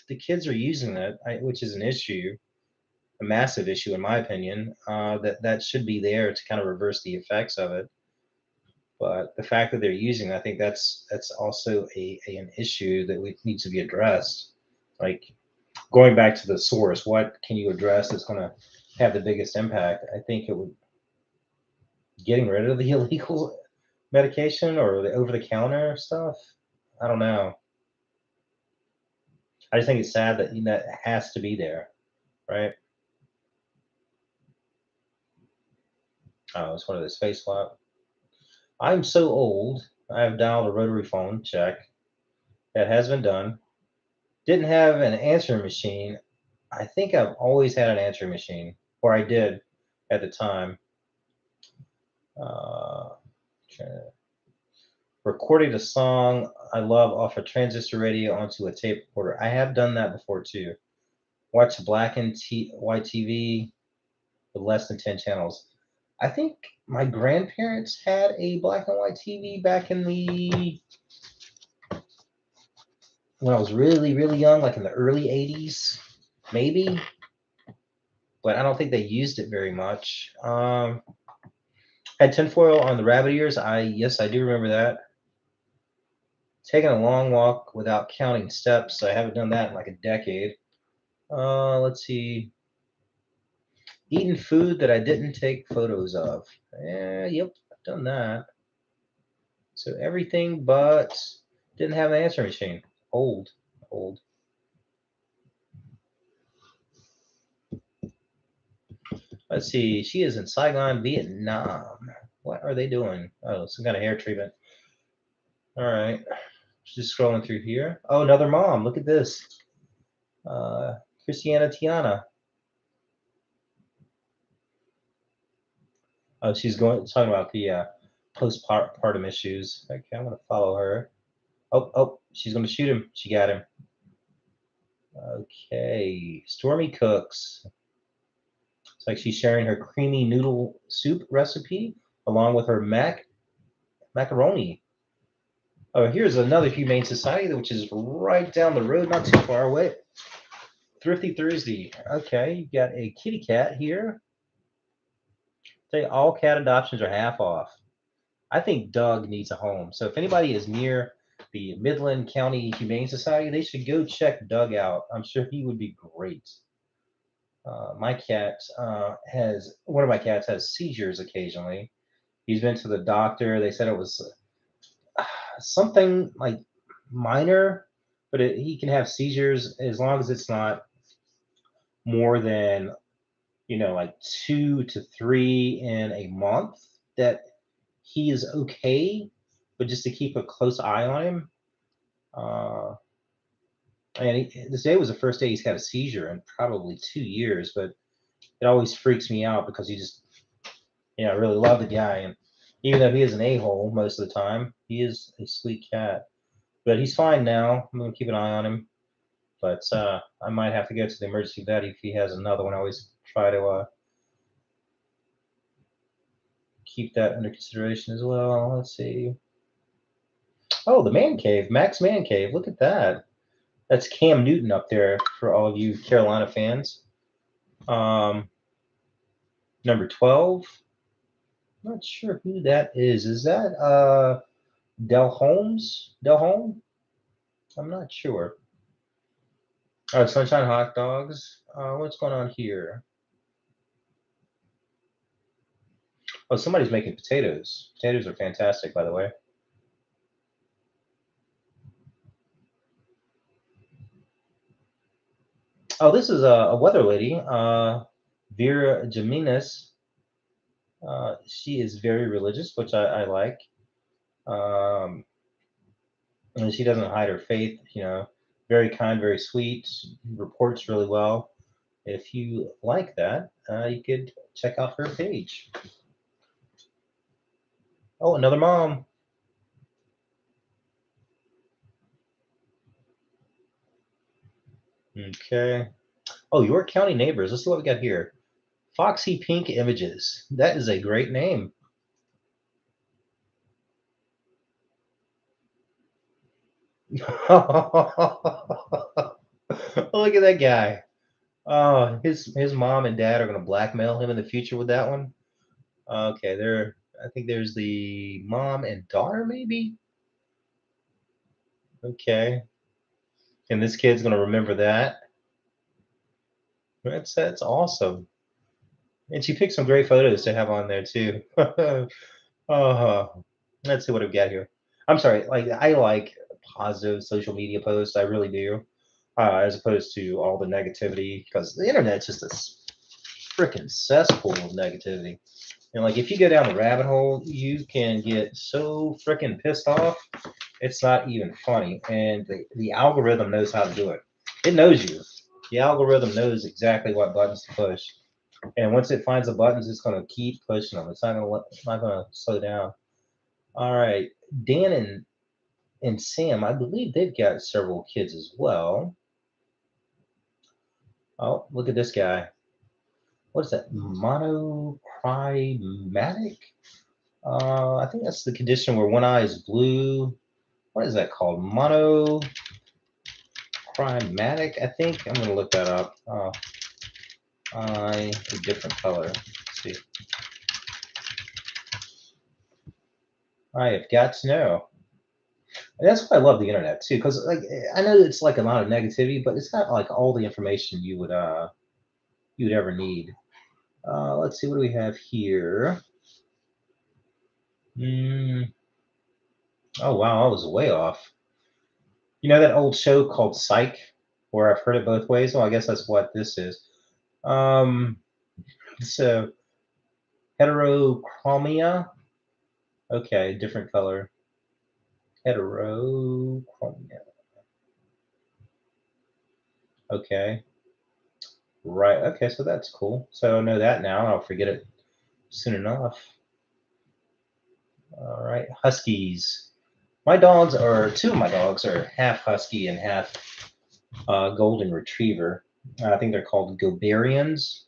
the kids are using it, which is an issue, a massive issue in my opinion, that should be there to kind of reverse the effects of it. But the fact that they're using, I think that's also an issue that needs to be addressed. Like going back to the source, what can you address that's going to have the biggest impact? I think it would getting rid of the illegal medication or the over-the-counter stuff. I don't know. I just think it's sad that that has to be there, right? Oh, it's one of those face swap. I'm so old. I've dialed a rotary phone. Check. That has been done. Didn't have an answering machine. I think I've always had an answering machine, or I did at the time. Uh, Recording a song I love off a transistor radio onto a tape recorder. I have done that before too. Watch black and white TV with less than 10 channels. I think my grandparents had a black and white TV back in the when I was really, really young, like in the early 80s, maybe, but I don't think they used it very much. Had tinfoil on the rabbit ears. Yes, I do remember that. Taking a long walk without counting steps. I haven't done that in like a decade. Let's see. Eating food that I didn't take photos of. Yep, I've done that. So everything but didn't have an answering machine. Old. Let's see. She is in Saigon, Vietnam. What are they doing? Oh, some kind of hair treatment. All right. Just scrolling through here. Oh, another mom. Look at this. Christiana Tiana. Oh, she's talking about the postpartum issues. Okay, I'm gonna follow her. Oh, she's gonna shoot him. She got him. Okay, Stormy cooks. It's like she's sharing her creamy noodle soup recipe along with her macaroni. Oh, here's another humane society which is right down the road, not too far away. Thrifty Thursday. Okay, you got a kitty cat here. Say all cat adoptions are half off. I think Doug needs a home. So if anybody is near the Midland County Humane Society, they should go check Doug out. I'm sure he would be great. My cat has one of my cats has seizures occasionally. He's been to the doctor. They said it was something like minor, but he can have seizures as long as it's not more than like 2 to 3 in a month. That he is okay, but just to keep a close eye on him. Uh, and this day was the first day he's had a seizure in probably 2 years, but it always freaks me out because I really love the guy, and even though he is an a-hole most of the time, he is a sweet cat. But he's fine now. I'm gonna keep an eye on him, but I might have to go to the emergency vet if he has another one. I always try to keep that under consideration as well. Let's see. Oh, the man cave, Max Man Cave. Look at that. That's Cam Newton up there for all of you Carolina fans. Number 12. Not sure who that is. Is that Del Holmes? Del Holm? I'm not sure. Oh, Sunshine Hot Dogs. What's going on here? Oh, somebody's making potatoes. Potatoes are fantastic, by the way. Oh, this is a weather lady, Vera Jimenez. She is very religious, which I like. Um, and she doesn't hide her faith. Very kind, very sweet. Reports really well. If you like that, you could check out her page. Oh, another mom. Okay. Oh, York County Neighbors. Let's see what we got here. Foxy Pink Images. That is a great name. Look at that guy. Oh, his mom and dad are going to blackmail him in the future with that one. Okay, I think there's the mom and daughter, maybe. Okay, and this kid's going to remember that. That's awesome. And she picked some great photos to have on there too. Let's see what we got here. I'm sorry, like I like positive social media posts. I really do, as opposed to all the negativity because the internet's just a freaking cesspool of negativity. And like if you go down the rabbit hole, you can get so freaking pissed off. It's not even funny. And the algorithm knows how to do it. It knows you. The algorithm knows exactly what buttons to push. And once it finds the buttons, it's going to keep pushing them. It's not going to slow down. All right, Dan and Sam, I believe they've got several kids as well. Oh, look at this guy. What is that? Monochromatic? I think that's the condition where one eye is blue. What is that called? Monochromatic, I think. I'm going to look that up. Eye, a different color. Let's see. I have got to know. And that's why I love the internet too, because like I know it's like a lot of negativity, but it's got like all the information you would ever need. Let's see, what do we have here? Mm, oh wow, I was way off. You know that old show called Psych, where I've heard it both ways. Well, I guess that's what this is. Um, so heterochromia. Okay, different color. Heterochromia. Okay, right. Okay, so that's cool. So I know that now. I'll forget it soon enough. All right, huskies. My dogs are two of my dogs are half husky and half golden retriever. I think they're called Goberians,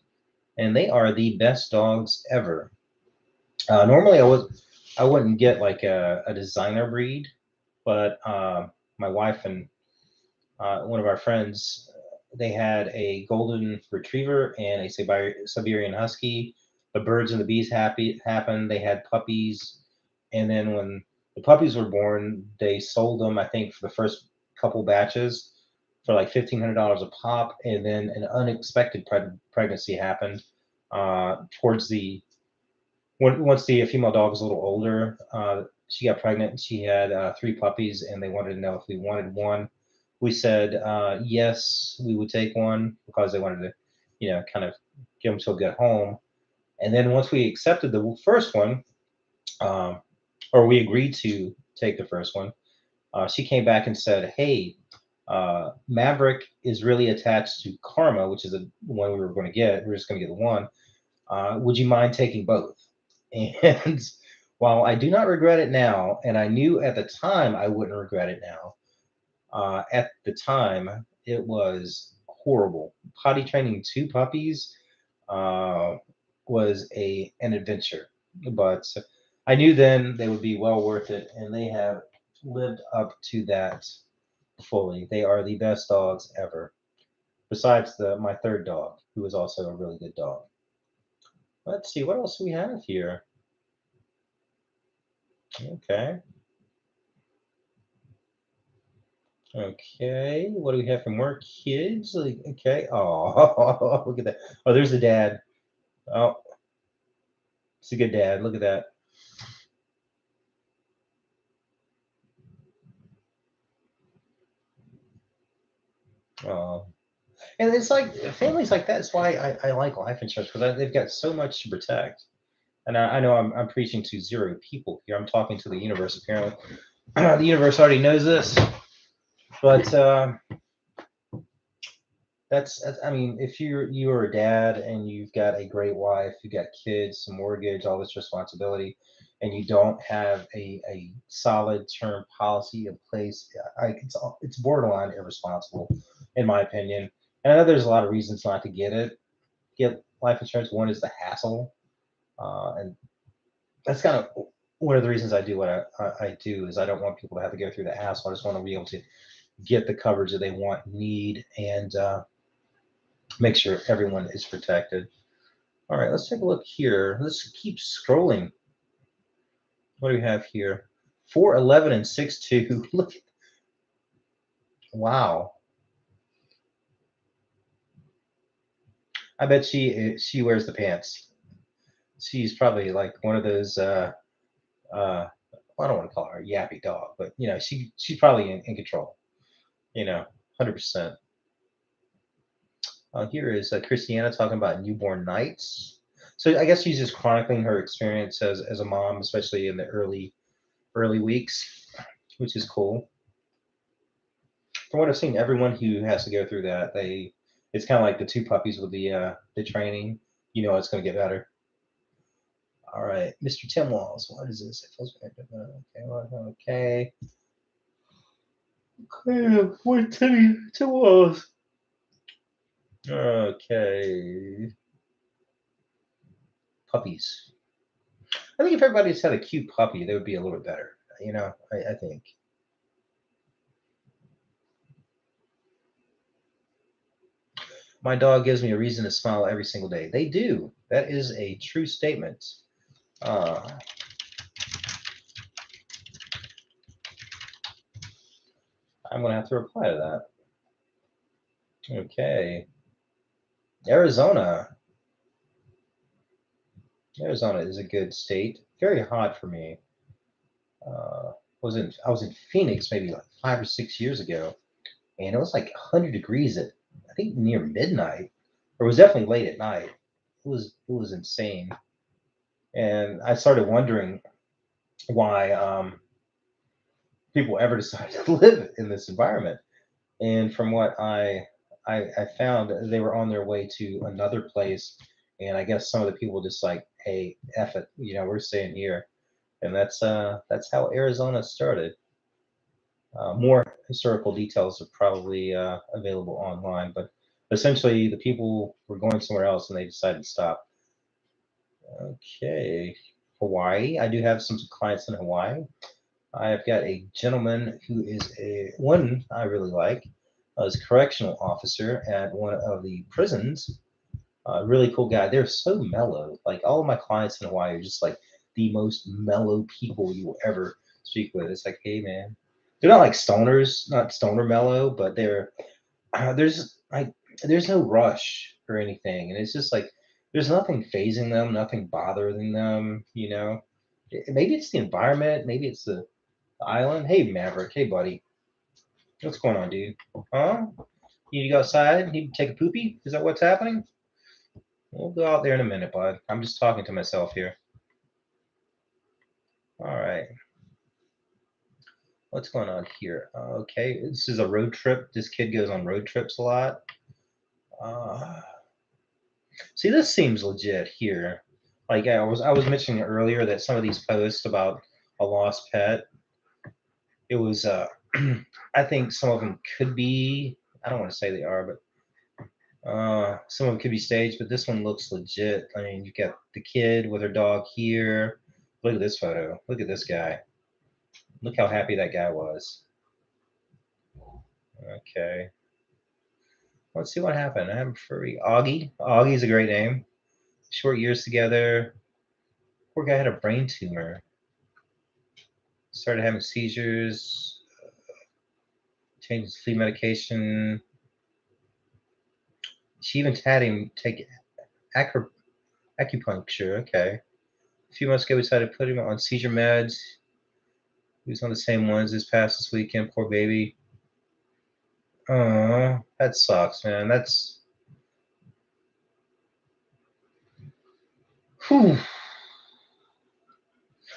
and they are the best dogs ever. Normally, I wouldn't get like a designer breed, but my wife and one of our friends, they had a golden retriever and a Siberian husky. The birds and the bees happened. They had puppies, and then when the puppies were born, they sold them. I think for the first couple batches for like $1,500 a pop, and then an unexpected pregnancy happened towards the once the female dog was a little older. She got pregnant and she had three puppies, and they wanted to know if we wanted one. We said yes, we would take one because they wanted to, kind of give them to a good home. And then once we accepted the first one, um, or we agreed to take the first one, she came back and said, "Hey, Maverick is really attached to Karma, which is the one we were going to get. We are just going to get the one. Would you mind taking both?" And while I do not regret it now, and I knew at the time I wouldn't regret it now, at the time it was horrible. Potty training two puppies uh, was an adventure, but I knew then they would be well worth it, and they have lived up to that fully. They are the best dogs ever. Besides my third dog, who is also a really good dog. Let's see what else we have here. Okay. Okay, what do we have for more kids? Like, okay. Oh, look at that. Oh, there's the dad. Oh, it's a good dad. Look at that. Oh, and it's like families like that. That's why I like life insurance because they've got so much to protect. And I know I'm preaching to zero people here. I'm talking to the universe apparently. The universe already knows this, but I mean, if you're a dad and you've got a great wife, you got kids, a mortgage, all this responsibility, and you don't have a solid term policy in place, it's borderline irresponsible, in my opinion. And I know there's a lot of reasons not to get life insurance. One is the hassle, and that's kind of one of the reasons I do what I do is I don't want people to have to go through the hassle. I just want to be able to get the coverage that they want, need, and make sure everyone is protected. All right, let's take a look here. Let's keep scrolling. What do we have here? 411 and 62. Look, wow. I bet she wears the pants. She's probably like one of those. Well, I don't want to call her a yappy dog, but she's probably in control. 100%. Here is Christiana talking about newborn nights. So I guess she's just chronicling her experience as a mom, especially in the early weeks, which is cool. From what I've seen, everyone who has to go through that, it's kind of like the two puppies with the training. It's going to get better. All right, Mr. Tim Walls. What is this? It feels okay. Okay, what Tim Walls? Okay, puppies. I think if everybody just had a cute puppy, they would be a little bit better. I think. My dog gives me a reason to smile every single day. They do. That is a true statement. Uh, I'm going to have to reply to that. Okay. Arizona. Arizona is a good state. Very hot for me. I was in Phoenix maybe like 5 or 6 years ago, and it was like 100 degrees at I think near midnight, or it was definitely late at night. It was insane, and I started wondering why people ever decided to live in this environment. And from what I found, they were on their way to another place, and I guess some of the people just like, hey, F it, we're staying here, and that's how Arizona started. More historical details are probably available online, but essentially the people were going somewhere else and they decided to stop. Okay, Hawaii. I do have some clients in Hawaii. I've got a gentleman who is a one I really like. Is a correctional officer at one of the prisons. Really cool guy. They're so mellow. Like all of my clients in Hawaii are just like the most mellow people you will ever speak with. It's like, hey man, they're not like stoners, not stoner mellow, but there's like there's no rush or anything, and it's just like there's nothing phasing them, nothing bothering them. Maybe it's the environment, maybe it's the island. Hey Maverick, hey buddy, what's going on, dude? Huh? You need to go outside? Need to take a poopy? Is that what's happening? We'll go out there in a minute, bud. I'm just talking to myself here. All right. What's going on here? Okay, this is a road trip. This kid goes on road trips a lot. Uh, See, this seems legit here. Like I was mentioning earlier that some of these posts about a lost pet, it was I think some of them could be. I don't want to say they are, but some of them could be staged. But this one looks legit. I mean, you got the kid with her dog here. Look at this photo. Look at this guy. Look how happy that guy was. Okay. Let's see what happened. I have a furry Augie. Augie's a great name. Short years together. Poor guy had a brain tumor. Started having seizures. Changed his flea medication. She even had him take acupuncture. Okay. A few months ago, we decided to put him on seizure meds. He was on the same ones this weekend. Poor baby. Oh, that sucks, man. Whew.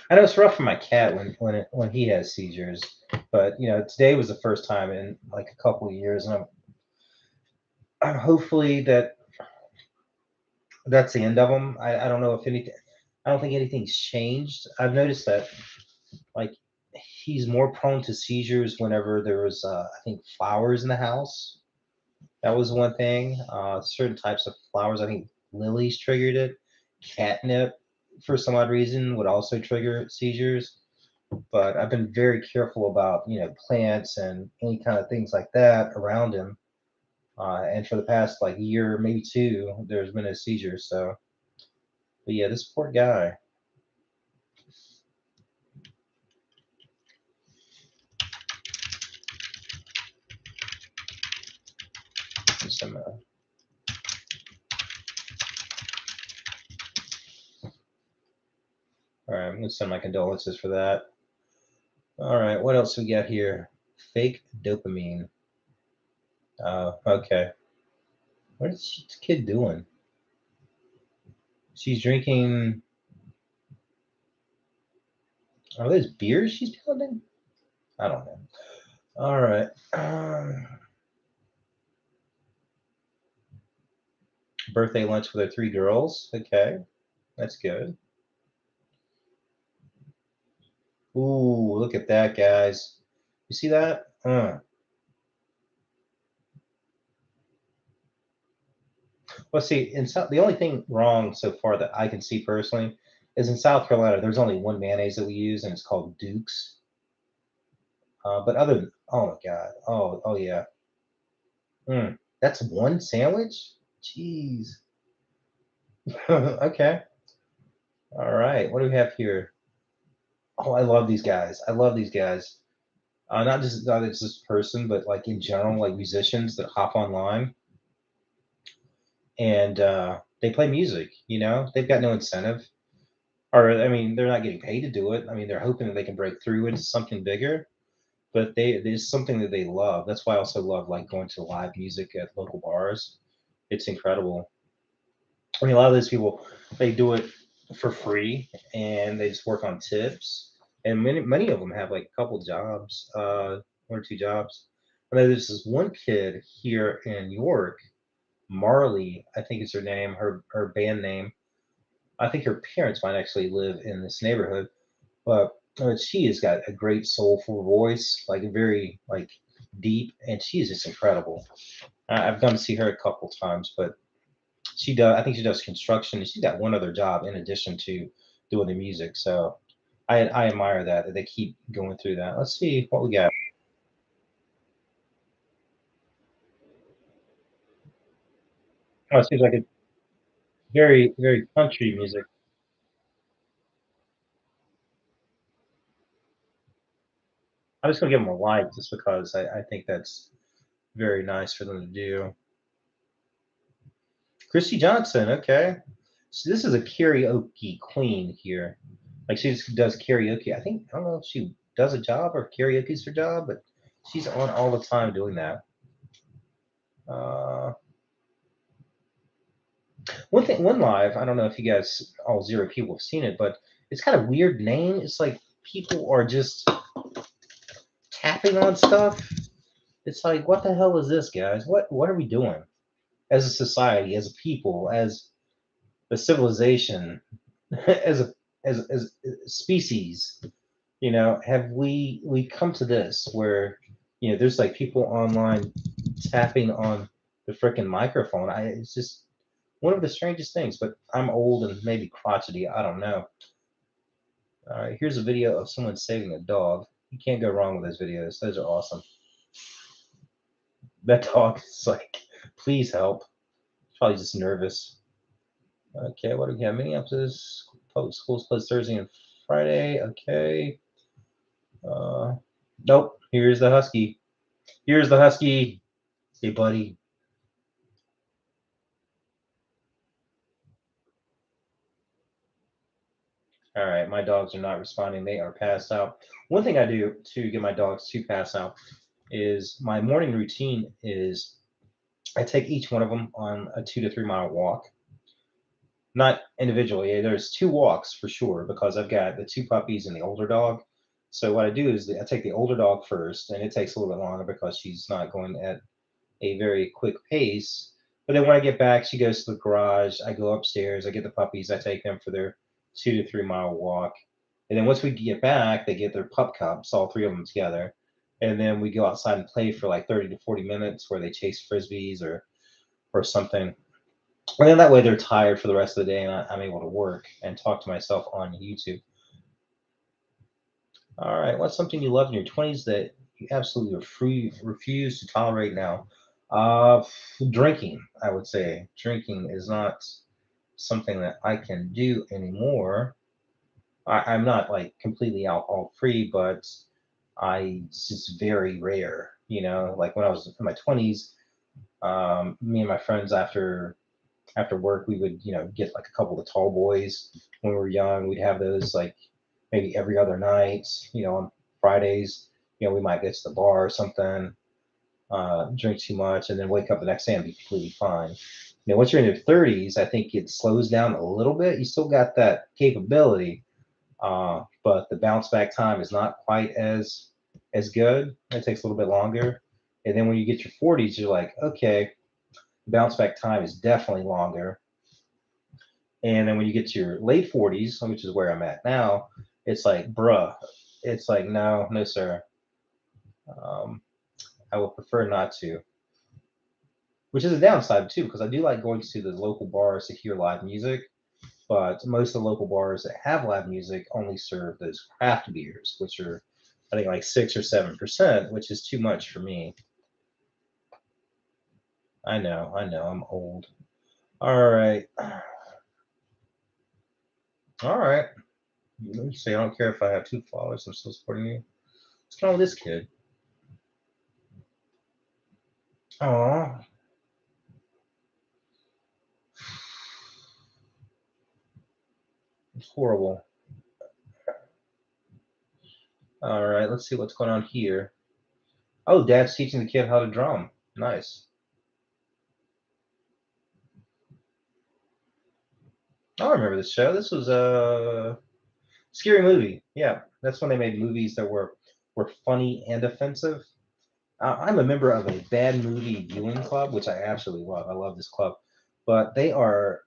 I know it's rough for my cat when he has seizures, but today was the first time in like a couple of years, and I'm hopefully that's the end of them. I don't know if anything. I don't think anything's changed. I've noticed that like he's more prone to seizures whenever there was I think flowers in the house. That was one thing. Certain types of flowers, I think lilies triggered it. Catnip, for some odd reason, would also trigger seizures. But I've been very careful about plants and any kind of things like that around him. And for the past like year, maybe two, there's been a seizure. So, but yeah, this poor guy. Some, all right, I'm gonna send my condolences for that. All right, what else we got here? Fake dopamine. Okay. What is this kid doing? She's drinking. Are those beers she's pounding? I don't know. All right. Birthday lunch with her three girls. Okay, that's good. Ooh, look at that, guys. You see that? Well, see, the only thing wrong so far that I can see personally is in South Carolina. There's only one mayonnaise that we use, and it's called Duke's. But other than, oh my God, oh yeah, that's one sandwich. Jeez. Okay. All right. What do we have here? Oh, I love these guys. I love these guys. Not just this person, but like in general, like musicians that hop online and they play music. You know, they've got no incentive, or I mean, they're not getting paid to do it. I mean, they're hoping that they can break through into something bigger, but there's something that they love. That's why I also love like going to live music at local bars. It's incredible. I mean, a lot of those people they do it for free and they just work on tips. And many of them have like a couple jobs, one or two jobs. And then there's this one kid here in York, Marley, I think is her name, her band name. I think her parents might actually live in this neighborhood, but she has got a great soulful voice, like very like deep, and she is just incredible. I've gone to see her a couple times, but she does. I think she does construction, and she's got one other job in addition to doing the music. So I admire that they keep going through that. Let's see what we got. Oh, it seems like it's very country music. I'm just gonna give them a like just because I think that's very nice for them to do. Christy Johnson, okay. So this is a karaoke queen here. Like she just does karaoke. I don't know if she does a job or karaoke's her job, but she's on all the time doing that. Uh, one live. I don't know if you guys, all zero people, have seen it, but it's got a weird name. It's like people are just tapping on stuff. It's like, what the hell is this, guys? What are we doing as a society, as a people, as a civilization, as a species? You know, have we come to this where there's like people online tapping on the freaking microphone? It's just one of the strangest things. But I'm old and maybe crotchety. I don't know. All right, here's a video of someone saving a dog. You can't go wrong with those videos. Those are awesome. That dog is like, please help. Probably just nervous. Okay, what do we have? Minneapolis public schools closed Thursday and Friday. Okay. Uh, nope. Here's the husky. Here's the husky. Hey, buddy. All right, my dogs are not responding. They are passed out. One thing I do to get my dogs to pass out is my morning routine is I take each one of them on a 2 to 3 mile walk. Not individually. There's two walks for sure because I've got the two puppies and the older dog. So what I do is I take the older dog first, and it takes a little bit longer because she's not going at a very quick pace. But then when I get back, she goes to the garage. I go upstairs. I get the puppies. I take them for their 2 to 3 mile walk. And then once we get back, they get their pup cups, all three of them together. And then we go outside and play for like 30 to 40 minutes where they chase frisbees or something. And then that way they're tired for the rest of the day and I'm able to work and talk to myself on YouTube. All right, what's something you love in your 20s that you absolutely refuse to tolerate now? Uh, Drinking, I would say. Drinking is not something that I can do anymore. I'm not like completely alcohol free, but it's just very rare. You know, like when I was in my 20s, me and my friends after work, we would, get like a couple of the tall boys when we were young. We'd have those like maybe every other night, on Fridays. We might get to the bar or something, drink too much, and then wake up the next day and be completely fine. Once you're in your 30s, I think it slows down a little bit. You still got that capability, but the bounce back time is not quite as good. It takes a little bit longer. And then when you get your 40s, you're like, okay, bounce back time is definitely longer. And then when you get to your late 40s, which is where I'm at now, it's like, bruh, it's like, no, no, sir. Um, I would prefer not to, which is a downside too, because I do like going to the local bars to hear live music. But most of the local bars that have live music only serve those craft beers, which are, I think, like 6 or 7%, which is too much for me. I know, I'm old. All right, all right. Let me say, I don't care if I have 2 followers. I'm still supporting you. What's wrong with this kid? Oh, it's horrible. All right, let's see what's going on here. Oh, Dad's teaching the kid how to drum. Nice. I remember this show. This was a scary movie. Yeah, that's when they made movies that were funny and offensive. I'm a member of a bad movie viewing club, which I absolutely love. I love this club, but they are.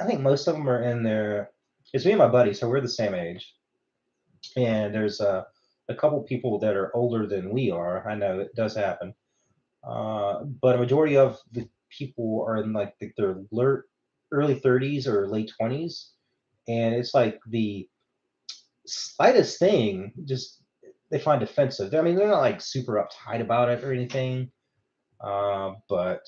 I think most of them are in there. It's me and my buddy, so we're the same age, and there's a couple people that are older than we are. I know it does happen, but a majority of the people are in like their early 30s or late 20s, and it's like the slightest thing just they find offensive. I mean, they're not like super uptight about it or anything, but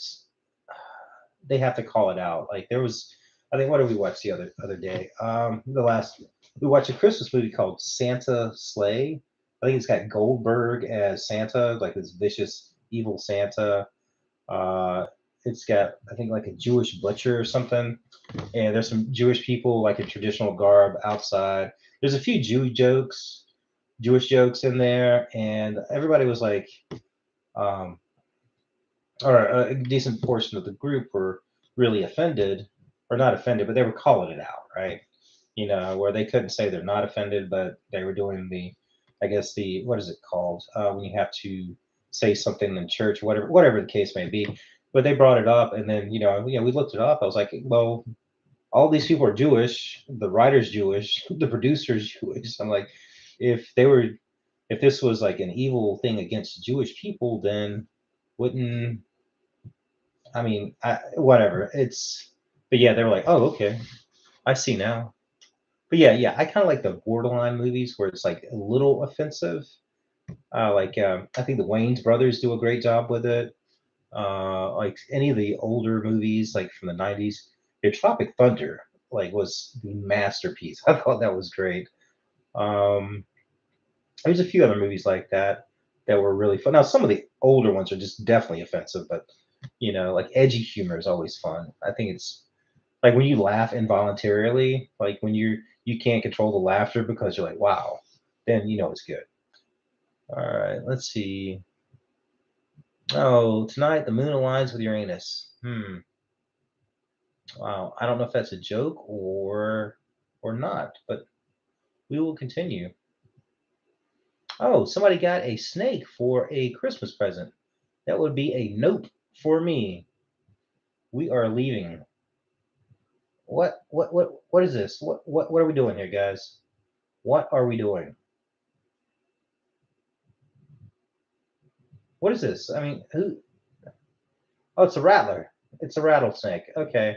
they have to call it out. Like there was, I think, what did we watch the other day? The last we watched a Christmas movie called Santa Slay. I think it's got Goldberg as Santa, like this vicious evil Santa. Uh, it's got I think like a Jewish butcher or something, and there's some Jewish people like in traditional garb outside. There's a few Jewish jokes in there, and everybody was like, um, or a decent portion of the group were really offended, or not offended, but they were calling it out, right? Where they couldn't say they're not offended, but they were doing I guess what is it called when you have to say something in church, whatever the case may be. But they brought it up, and then we looked it up. I was like, well, all these people are Jewish. The writer's Jewish. The producer's Jewish. I'm like, if they were, if this was like an evil thing against Jewish people, then wouldn't I mean, whatever. But yeah, they were like, oh, okay, I see now. But yeah, I kind of like the borderline movies where it's like a little offensive. I think the Wayne's brothers do a great job with it. Like any of the older movies, like from the '90s, their Tropic Thunder, like was the masterpiece. I thought that was great. Um, there's a few other movies like that were really fun. Now some of the older ones are just definitely offensive, but like edgy humor is always fun. I think it's like when you laugh involuntarily, like when you can't control the laughter because you're like, wow, then it's good. All right, let's see. Oh, tonight the moon aligns with Uranus. Wow, I don't know if that's a joke or not, but we will continue. Oh, somebody got a snake for a Christmas present. That would be a nope for me. We are leaving. What is this? What are we doing here, guys? What are we doing? What is this? I mean, who? Oh, it's a rattler. It's a rattlesnake. Okay,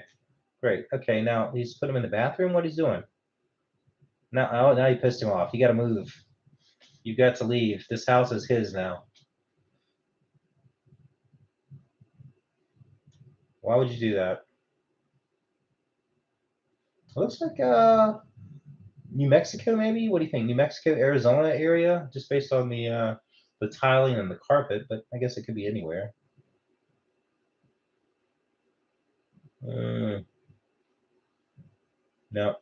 great. Okay, now he's put him in the bathroom. What he's doing? Now you pissed him off. You got to move. You got to leave. This house is his now. Why would you do that? It looks like New Mexico, maybe. What do you think? New Mexico, Arizona area, just based on the tiling and the carpet. But I guess it could be anywhere. Mm, no.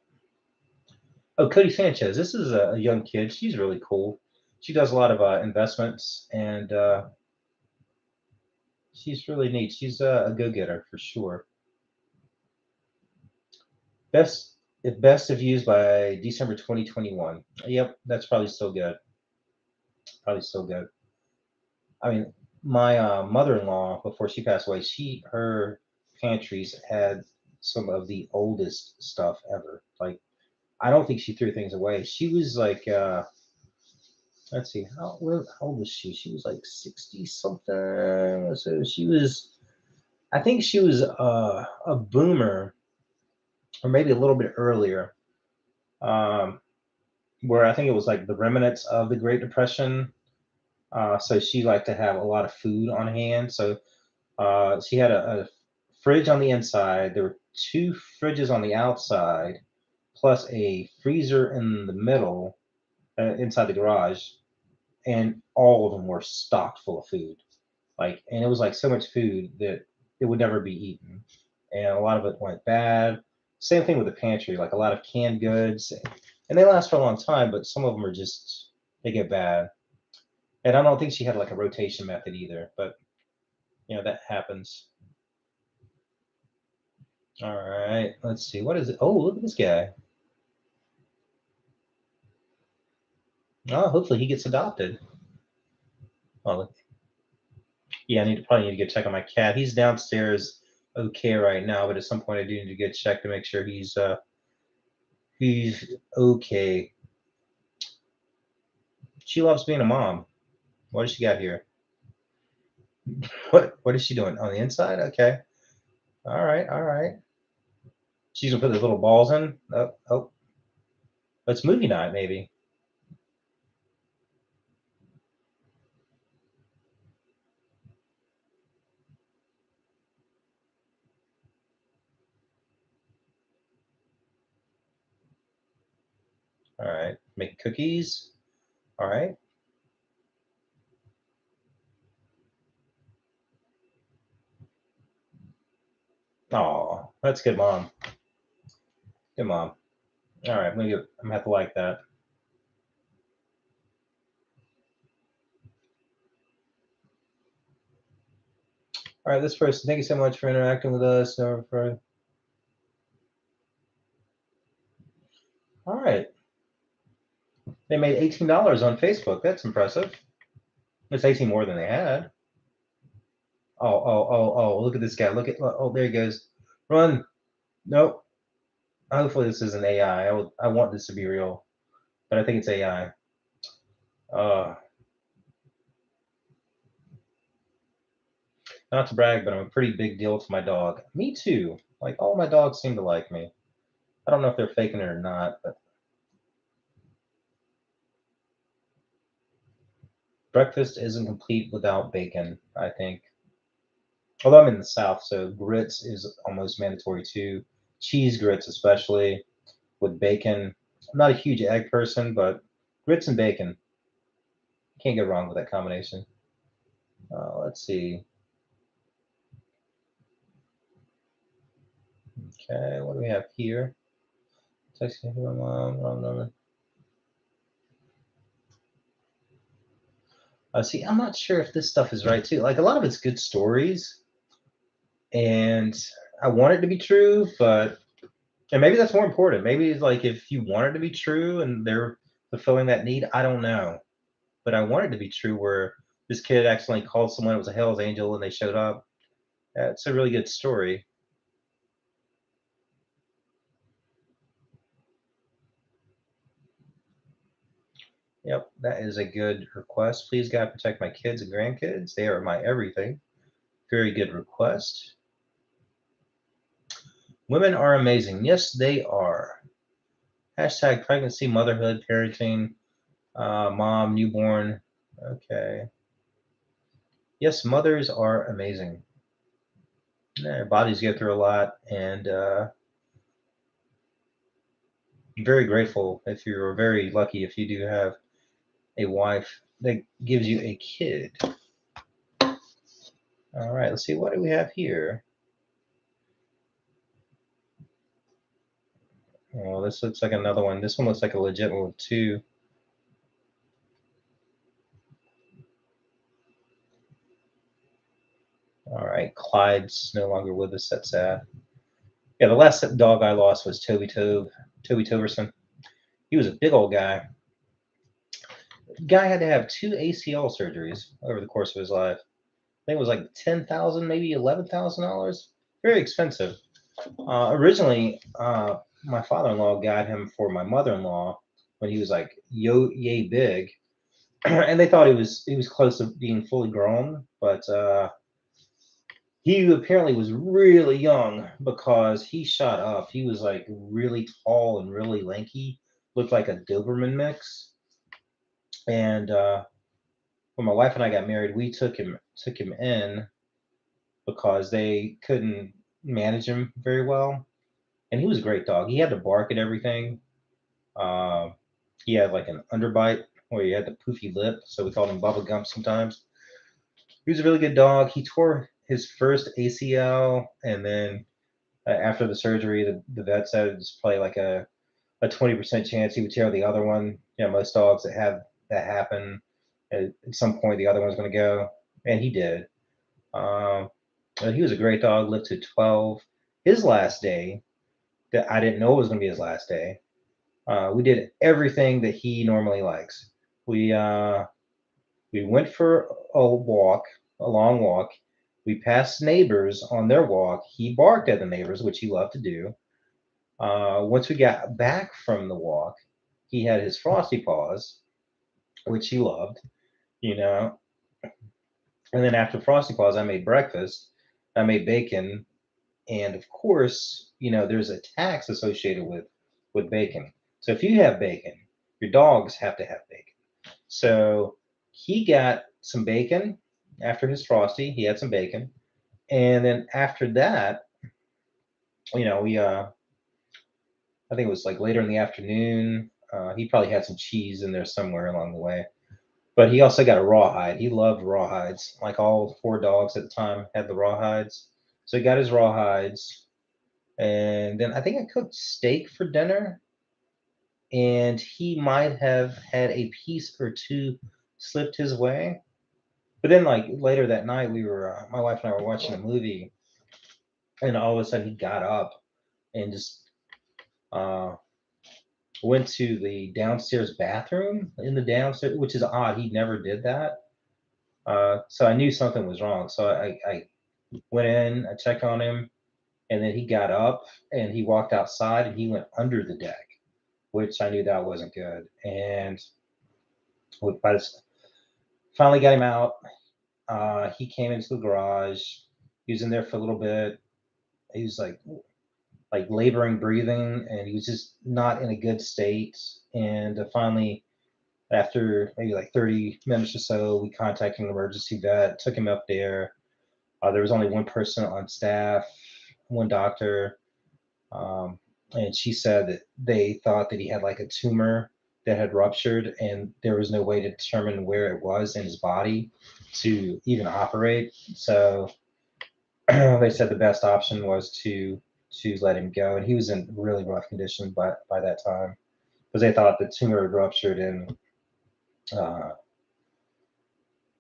Oh, Cody Sanchez. This is a young kid. She's really cool. She does a lot of investments, and she's really neat. She's a go-getter for sure. Best if best of used by December 2021. Yep, that's probably still good. Probably still good. I mean, my mother-in-law before she passed away, her pantries had some of the oldest stuff ever. Like I don't think she threw things away. She was like let's see, how old was she? She was like 60 something. So she was I think she was a boomer or maybe a little bit earlier. Um, where I think it was like the remnants of the Great Depression. So she liked to have a lot of food on hand. So she had a fridge on the inside. There were two fridges on the outside, plus a freezer in the middle inside the garage, and all of them were stocked full of food. Like, and it was like so much food that it would never be eaten, and a lot of it went bad. Same thing with the pantry, like a lot of canned goods, and they last for a long time, but some of them are just they get bad. And I don't think she had like a rotation method either, but that happens. All right, let's see. What is it? Oh, look at this guy. Oh, hopefully he gets adopted. Oh, look. Yeah, probably need to go check on my cat. He's downstairs, okay right now, but at some point I do need to go check to make sure he's okay. She loves being a mom. What does she got here? What is she doing on the inside? Okay. All right, all right. She's gonna put the little balls in. Oh, oh. It's movie night, maybe. All right. Make cookies. All right. Oh, that's good, mom. Good mom. All right, I'm gonna have to like that. All right, this person. Thank you so much for interacting with us. All right, they made $18 on Facebook. That's impressive. It's 18 more than they had. Oh! Look at this guy. Look at. Oh, there he goes. Run. Nope. Hopefully this isn't AI. I want this to be real, but I think it's AI. Uh, Not to brag, but I'm a pretty big deal to my dog. Me too. Like all my dogs seem to like me. I don't know if they're faking it or not, but breakfast isn't complete without bacon, I think. Although I'm in the South, so grits is almost mandatory too. Cheese grits, especially with bacon. I'm not a huge egg person, but grits and bacon can't go wrong with that combination. Let's see. Okay, what do we have here? Texting my mom. Wrong number. See, I'm not sure if this stuff is right too. Like a lot of it's good stories, and I want it to be true, but and maybe that's more important. Maybe it's like if you want it to be true and they're fulfilling that need, I don't know. But I want it to be true where this kid accidentally called someone, it was a Hell's Angel, and they showed up. It's a really good story. Yep, that is a good request. Please, God, protect my kids and grandkids. They are my everything. Very good request. Women are amazing. Yes, they are. Hashtag pregnancy, motherhood, parenting, mom, newborn. Okay. Yes, mothers are amazing. Their bodies go through a lot, and I'm very grateful if you're very lucky if you do have a wife that gives you a kid. All right, let's see. What do we have here? Oh, this looks like another one. This one looks like a legit one too. All right, Clyde's no longer with us. That's sad. Yeah, the last dog I lost was Toby Toberson. He was a big old guy. The guy had to have two ACL surgeries over the course of his life. I think it was like 10,000, maybe $11,000. Very expensive. Originally, my father-in-law got him for my mother-in-law when he was like yay big, and they thought he was close to being fully grown, but he apparently was really young because he shot up. He was like really tall and really lanky, looked like a Doberman mix. And when my wife and I got married, we took him in because they couldn't manage him very well, and he was a great dog. He had to bark at everything. Uh, he had like an underbite where he had the poofy lip, so we called him Bubba Gump sometimes. He was a really good dog. He tore his first ACL, and then after the surgery, the vet said it's probably like a 20% chance he would tear the other one. You know, most dogs that have that happen, at some point the other one's going to go, and he did. Um, but he was a great dog, lived to 12. His last day, that I didn't know was going to be his last day, we did everything that he normally likes. We uh, we went for a walk, a long walk. We passed neighbors on their walk. He barked at the neighbors, which he loved to do. Once we got back from the walk, he had his frosty paws, which he loved, you know. And then after frosty paws, I made breakfast. I made bacon, and of course, there's a tax associated with bacon. So if you have bacon, your dogs have to have bacon. So he got some bacon after his frosty. He had some bacon, and then after that, we I think it was like later in the afternoon. He probably had some cheese in there somewhere along the way. But he also got a rawhide. He loved rawhides. Like all four dogs at the time had the rawhides. So he got his rawhides. And then I think I cooked steak for dinner. And he might have had a piece or two slipped his way. But then, like later that night, my wife and I were watching a movie. And all of a sudden, he got up and just uh, went to the downstairs bathroom in the downstairs, which is odd. He never did that. So I knew something was wrong. So I went in, I checked on him, and then he got up and he walked outside and he went under the deck, which I knew that wasn't good. And by this, finally got him out. He came into the garage. He was in there for a little bit. He was like laboring, breathing, and he was just not in a good state. And finally, after maybe like 30 minutes or so, we contacted an emergency vet, took him up there. There was only one person on staff, one doctor, and she said that they thought that he had like a tumor that had ruptured, and there was no way to determine where it was in his body to even operate. So they said the best option was to let him go, and he was in really rough condition by that time because they thought the tumor had ruptured and uh,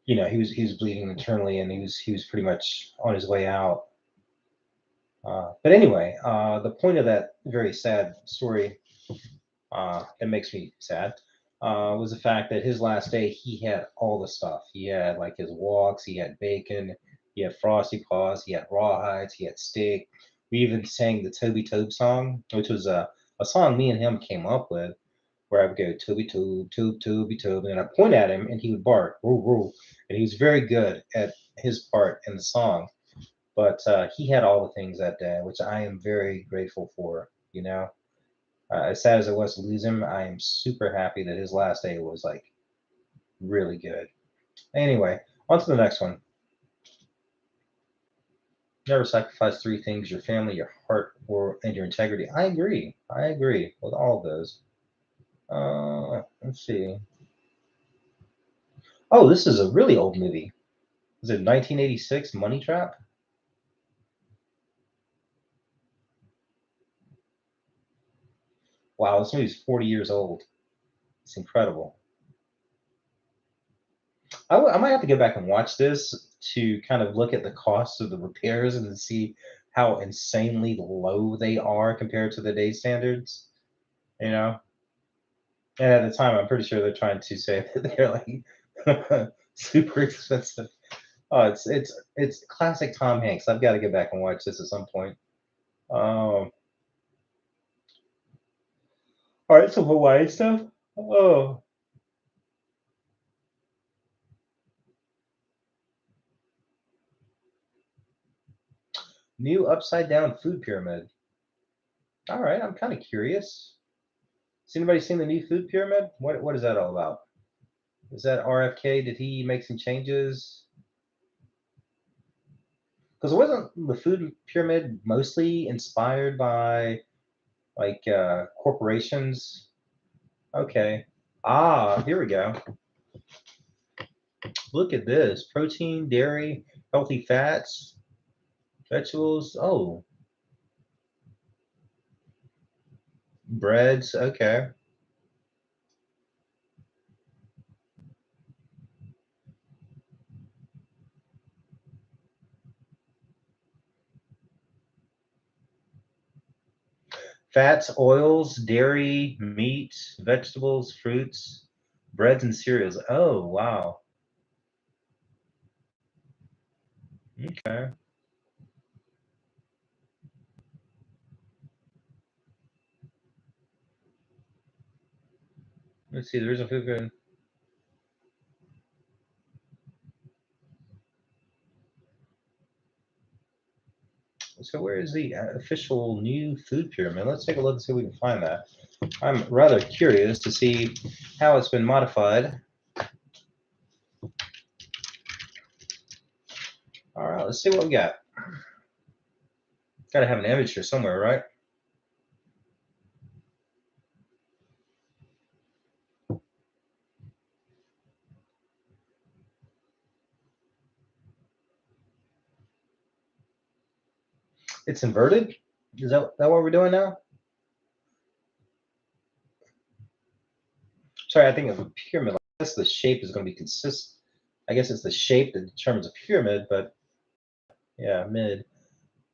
he was bleeding internally and he was pretty much on his way out. But anyway, the point of that very sad story that makes me sad was the fact that his last day he had all the stuff. He had like his walks, he had bacon, he had frosty paws, he had rawhides, he had steak. We even sang the Toby Tobe song, which was a song me and him came up with, where I would go Toby Tobe, Tobe Toby Tobe, and then I'd point at him and he would bark, woo woo, and he was very good at his part in the song. But he had all the things that day, which I am very grateful for. As sad as it was to lose him, I am super happy that his last day was like really good. Anyway, on to the next one. Never sacrifice three things: your family, your heart, and your integrity. I agree. I agree with all of those. Let's see. Oh, this is a really old movie. Is it 1986 Money Trap? Wow, this movie's 40 years old. It's incredible. I might have to go back and watch this to kind of look at the cost of the repairs and see how insanely low they are compared to the day standards. You know, and at the time, I'm pretty sure they're trying to say that they're like super expensive. Oh, it's classic Tom Hanks. I've got to get back and watch this at some point. Um, all right, some Hawaii stuff. Oh, new upside down food pyramid. All right, I'm kind of curious. Has anybody seen the new food pyramid? What is that all about? Is that RFK? Did he make some changes? Because wasn't the food pyramid mostly inspired by like corporations? Okay. Ah, here we go. Look at this. Protein, dairy, healthy fats, vegetables. Oh, breads. Okay. Fats, oils, dairy, meat, vegetables, fruits, breads, and cereals. Oh, wow. Okay. Let's see. There's a food good. So where is the official new food pyramid? Let's take a look and see if we can find that. I'm rather curious to see how it's been modified. All right, let's see what we got. Got to have an image here somewhere, right? It's inverted. Is that what we're doing now? Sorry, I think of a pyramid. I guess the shape is going to be consistent. I guess it's the shape that determines a pyramid, but yeah, mid.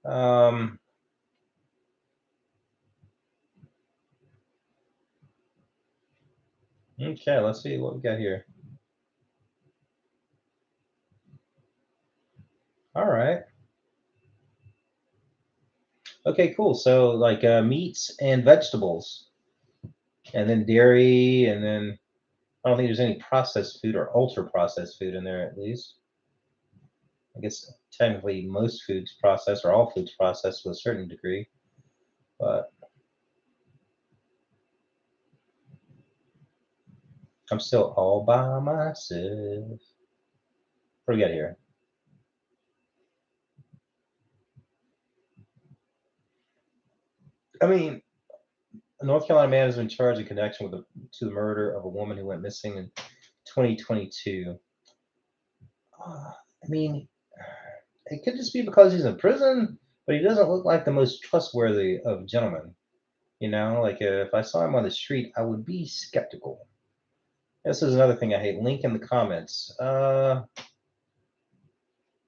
Um, okay, let's see what we got here. All right. Okay, cool. So like meats and vegetables, and then dairy, and then I don't think there's any processed food or ultra processed food in there at least. I guess technically most foods processed or all foods processed to a certain degree, but I'm still all by myself. What do we got here? I mean, a North Carolina man has been charged in connection with to the murder of a woman who went missing in 2022. I mean, it could just be because he's in prison, but he doesn't look like the most trustworthy of gentlemen. You know, like if I saw him on the street, I would be skeptical. This is another thing I hate. Link in the comments. You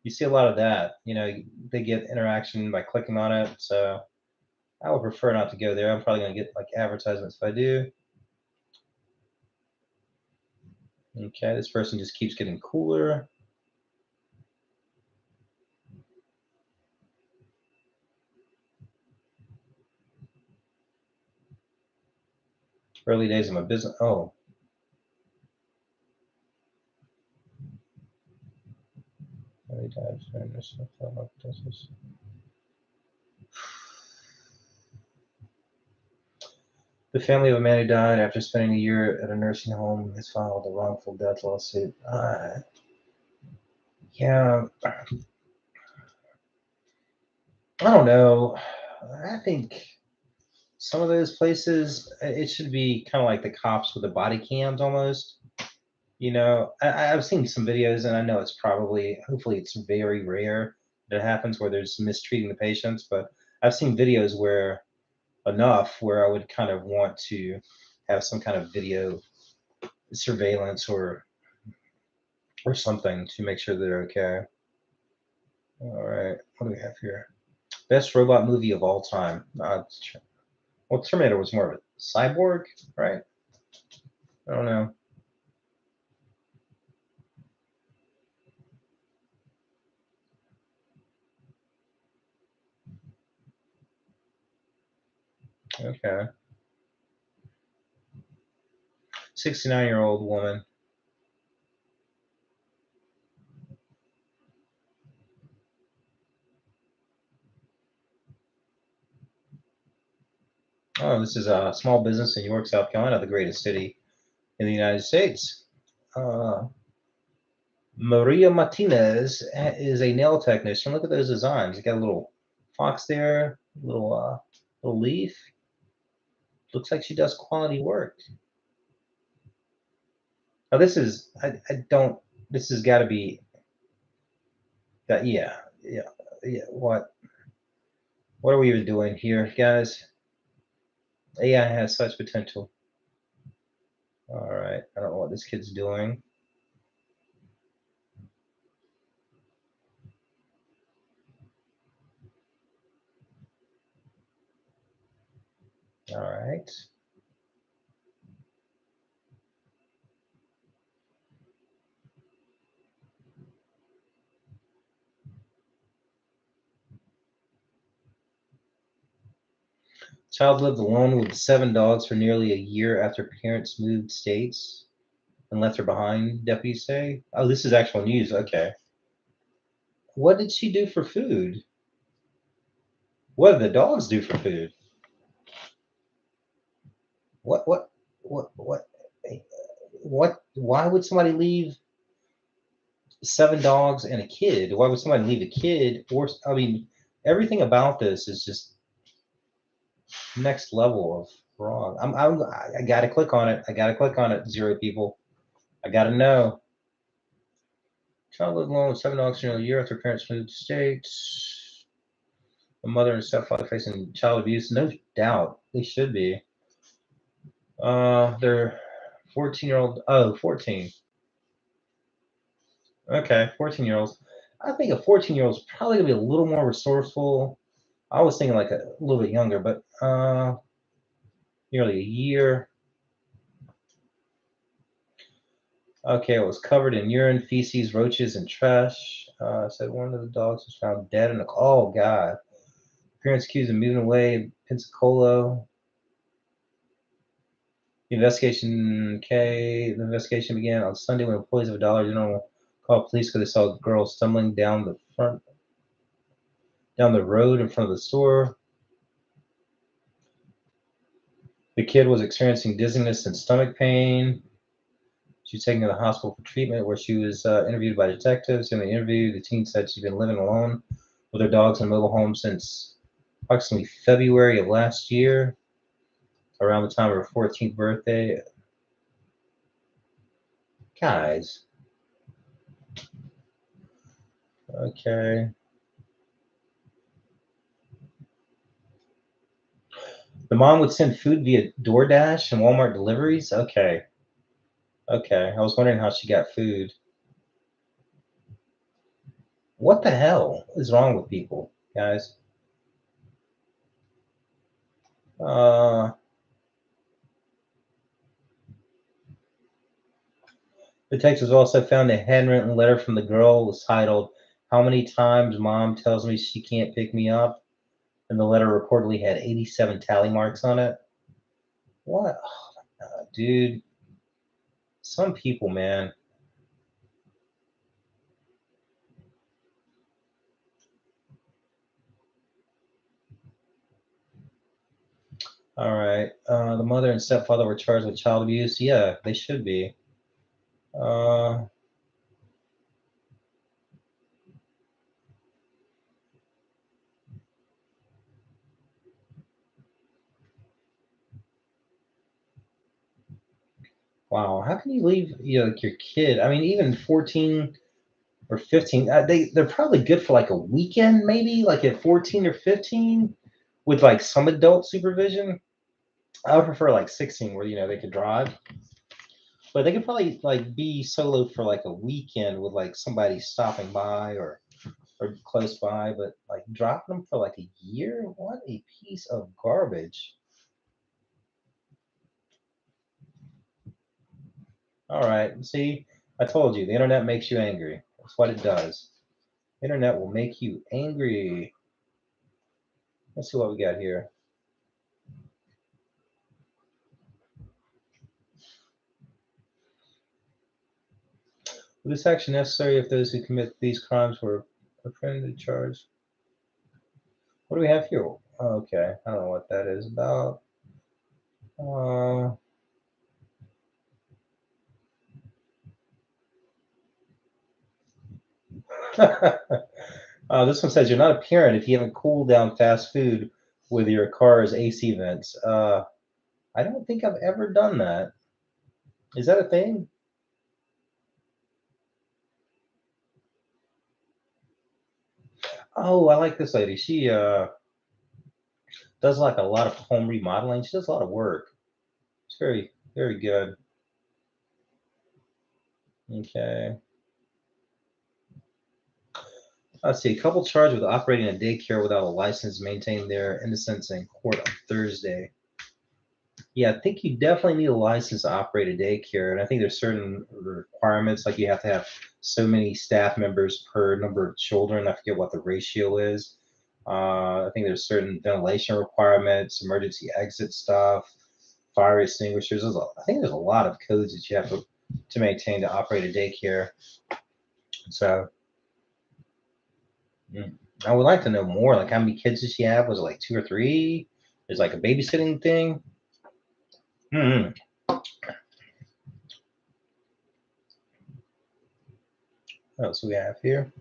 see a lot of that. You know, they get interaction by clicking on it. So I would prefer not to go there. I'm probably gonna get like advertisements if I do. Okay, this person just keeps getting cooler. Early days of my business. Oh, early times. The family of a man who died after spending a year at a nursing home has filed a wrongful death lawsuit. Yeah, I don't know. I think some of those places, it should be kind of like the cops with the body cams almost. You know, I've seen some videos, and I know it's probably, hopefully, it's very rare that it happens where there's mistreating the patients. But I've seen videos where enough where I would kind of want to have some kind of video surveillance or something to make sure they're okay. All right, what do we have here? Best robot movie of all time. Well, Terminator was more of a cyborg, right? I don't know. Okay. 69-year-old woman. Oh, this is a small business in York, South Carolina, the greatest city in the United States. Uh, Maria Martinez is a nail technician. Look at those designs. You got a little fox there, little leaf. Looks like she does quality work. Now this is I don't This has got to be that. Yeah, yeah, yeah. What are we even doing here, guys? AI has such potential. All right, I don't know what this kid's doing. All right. Child lived alone with 7 dogs for nearly a year after parents moved states and left her behind, deputies say. Oh, this is actual news. Okay. What did she do for food? What did the dogs do for food? What, what, what, why would somebody leave 7 dogs and a kid? Why would somebody leave a kid? Or, I mean, everything about this is just next level of wrong. I gotta click on it. I gotta click on it. Zero people. I gotta know. Child lived alone with 7 dogs for a year after parents moved to states. A mother and stepfather facing child abuse. No doubt. They should be. They're 14-year-old. Oh, 14. Okay, 14-year-olds. I think a 14-year-old is probably gonna be a little more resourceful. I was thinking like a little bit younger, but nearly a year. Okay, it was covered in urine, feces, roaches, and trash. Said one of the dogs was found dead in a. Oh God! Parents accused of moving away in Pensacola. The investigation began on Sunday when employees of a Dollar General called police because they saw a girl stumbling down the road in front of the store. The kid was experiencing dizziness and stomach pain. She was taken to the hospital for treatment, where she was interviewed by detectives. In the interview, the teen said she'd been living alone with her dogs in a mobile home since approximately February of last year, around the time of her 14th birthday. Guys, okay. The mom would send food via DoorDash and Walmart deliveries? Okay. Okay. I was wondering how she got food. What the hell is wrong with people, guys? Uh, Detectives also found a handwritten letter from the girl. It was titled, "How many times mom tells me she can't pick me up?" And the letter reportedly had 87 tally marks on it. What? Oh, my God, dude. Some people, man. All right. The mother and stepfather were charged with child abuse. Yeah, they should be. Uh, wow. How can you leave like your kid? I mean, even 14 or 15. They're probably good for like a weekend, maybe like at 14 or 15, with like some adult supervision. I would prefer like 16, where they could drive, but they could probably like be solo for like a weekend with like somebody stopping by or close by. But like dropping them for like a year, what a piece of garbage. All right, see, I told you the internet makes you angry. That's what it does. Internet will make you angry. Let's see what we got here. Was this action necessary if those who commit these crimes were criminally charged? What do we have here? Okay, I don't know what that is about. Uh, this one says you're not a parent if you haven't cooled down fast food with your car's AC vents. I don't think I've ever done that. Is that a thing? Oh, I like this lady. She does like a lot of home remodeling. She does a lot of work. It's very, very good. Okay. Let's see. A couple charged with operating a daycare without a license maintained their innocence in court on Thursday. Yeah, I think you definitely need a license to operate a daycare, and I think there's certain requirements, like you have to have so many staff members per number of children. I forget what the ratio is. I think there's certain ventilation requirements, emergency exit stuff, fire extinguishers. I think there's a lot of codes that you have to maintain to operate a daycare. So I would like to know more. Like, how many kids does she have? Was it like two or three? There's like a babysitting thing. Hmm. What else do we have here?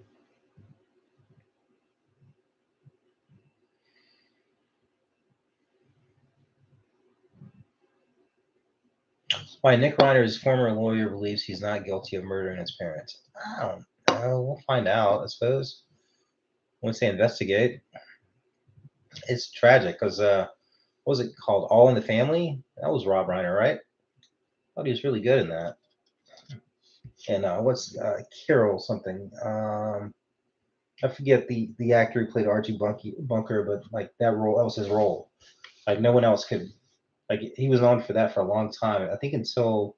Why Nick Reiner's former lawyer believes he's not guilty of murdering his parents. I don't know. We'll find out, I suppose, once they investigate. It's tragic because what was it called? All in the Family? That was Rob Reiner, right? I thought he was really good in that. And what's Carol something? I forget the actor who played Archie Bunker, but like that was his role. Like no one else could. Like he was on for that for a long time. I think until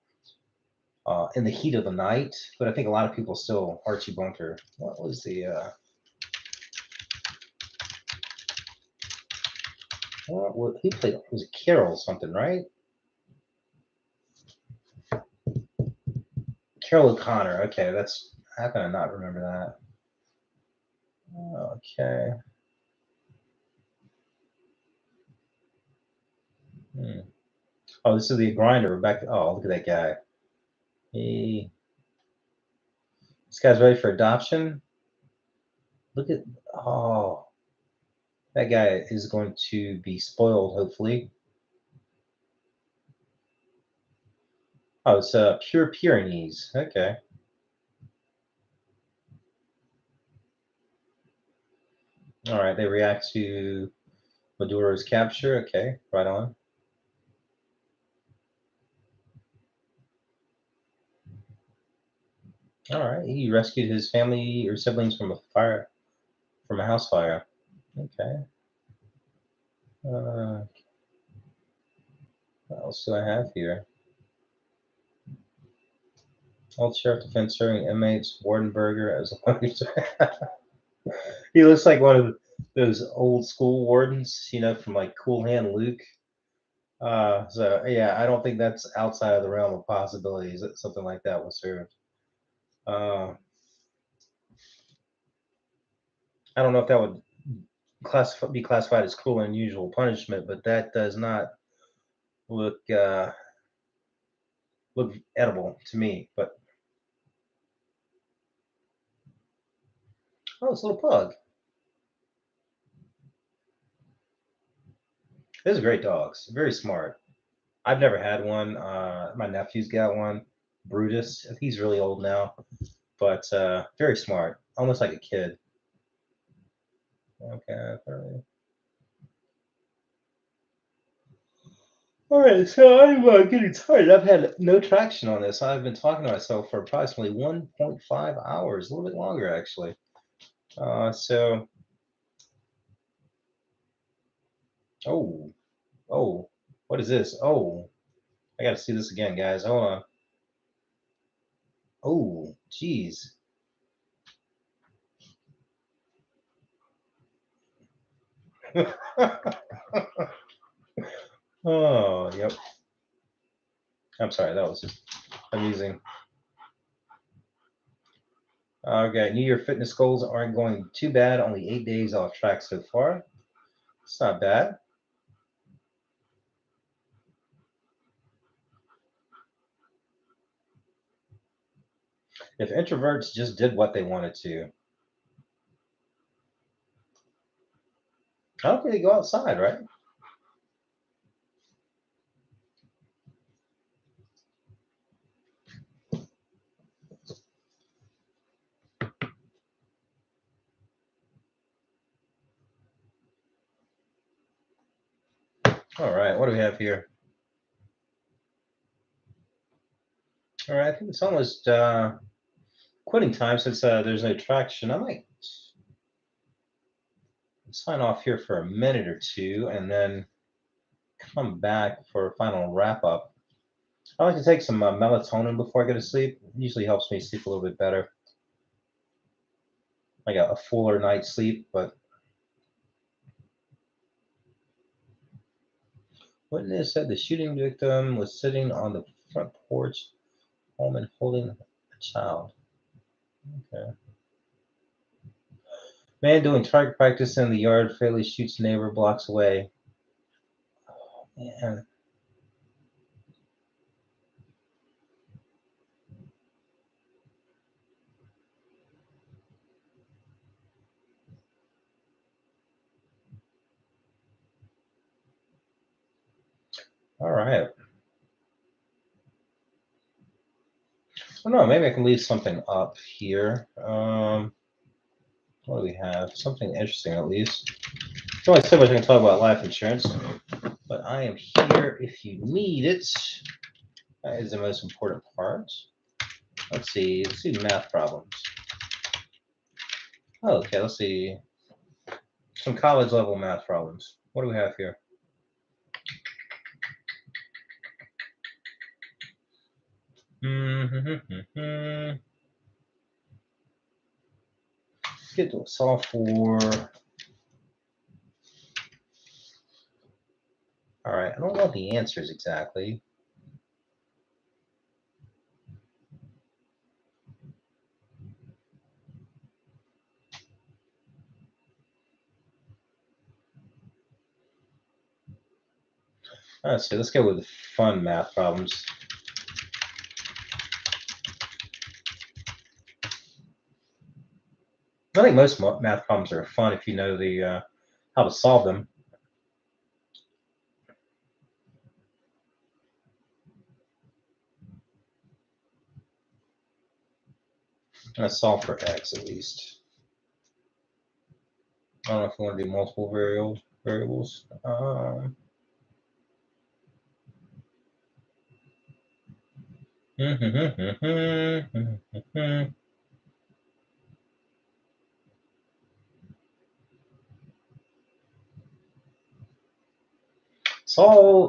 In the Heat of the Night, but I think a lot of people still Archie Bunker. What was the what he played? Was it Carol something, right? Carol O'Connor. Okay, that's how can I not remember that? Okay. Hmm. Oh, this is the grinder. Rebecca. Oh, look at that guy. He, this guy's ready for adoption. Look at oh, that guy is going to be spoiled. Hopefully. Oh, it's Pure Pyrenees. Okay. All right. They react to Maduro's capture. Okay. Right on. All right. He rescued his family or siblings from a house fire. Okay. Uh, what else do I have here? Old sheriff defense serving inmates, Wardenberger as a he looks like one of those old school wardens, from like Cool Hand Luke. So yeah, I don't think that's outside of the realm of possibilities that something like that was served. Uh, I don't know if that would be classified as cruel and unusual punishment, but that does not look look edible to me. But oh, it's a little pug. Those are great dogs. Very smart. I've never had one. My nephew's got one, Brutus. He's really old now, but very smart, almost like a kid. Okay. All right, so I'm getting tired. I've had no traction on this. I've been talking to myself for approximately 1.5 hours, a little bit longer actually. So, oh, oh, what is this? Oh, I got to see this again, guys. Hold on. Oh, geez. Oh, yep. I'm sorry, that was just amusing. Okay, New Year fitness goals aren't going too bad. Only 8 days off track so far. It's not bad. If introverts just did what they wanted to, I don't think they go outside, right? All right, what do we have here? All right, I think it's almost quitting time since there's no traction. I might sign off here for a minute or two and then come back for a final wrap up. I like to take some melatonin before I go to sleep. It usually helps me sleep a little bit better. I got a fuller night's sleep, but witness said the shooting victim was sitting on the front porch home and holding a child. Okay. Man doing target practice in the yard fatally shoots neighbor blocks away. Oh, man. All right. I don't know. Maybe I can leave something up here. What do we have? Something interesting, at least. There's only so much I can talk about life insurance, but I am here if you need it. That is the most important part. Let's see. Let's see math problems. Oh, okay. Let's see. Some college level math problems. What do we have here? Let's get to solve for. All right. I don't know the answers exactly. Let's see. Let's go with fun math problems. I think most math problems are fun if you know the how to solve them. Let's solve for x at least. I don't know if we want to do multiple variables.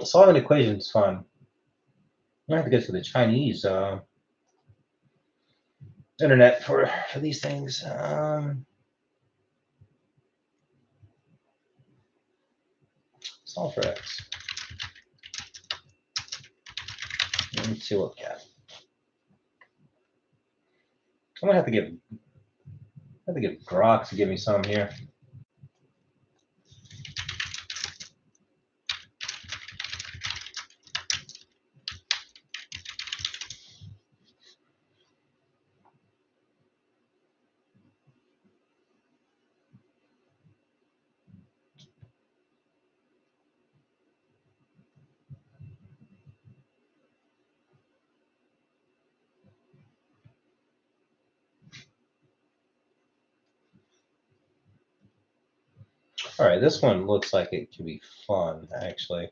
Solving equations is fun. I have to go to the Chinese internet for these things. Solve for x. Let me see what we got. I'm gonna have to get Grok to give me some here. All right, this one looks like it could be fun, actually.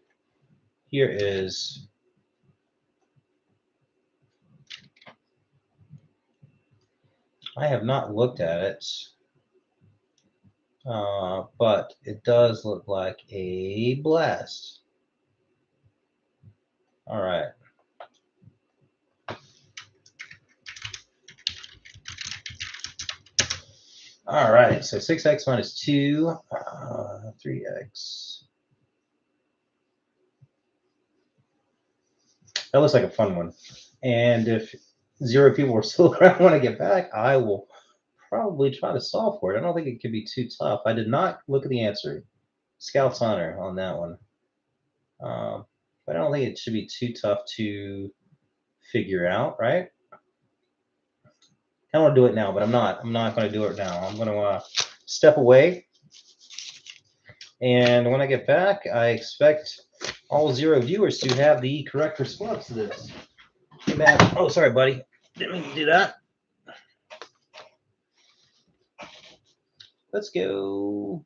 Here is, I have not looked at it, but it does look like a blast. All right. All right, so 6x minus 2, 3x. That looks like a fun one. And if 0 people are still around when I get back, I will probably try to solve for it. I don't think it could be too tough. I did not look at the answer. Scout's honor on that one. But I don't think it should be too tough to figure out, right? I want to do it now, but I'm not. I'm not going to do it now. I'm going to step away. And when I get back, I expect all 0 viewers to have the correct response to this. Hey, Matt. Oh, sorry, buddy. Didn't mean to do that. Let's go.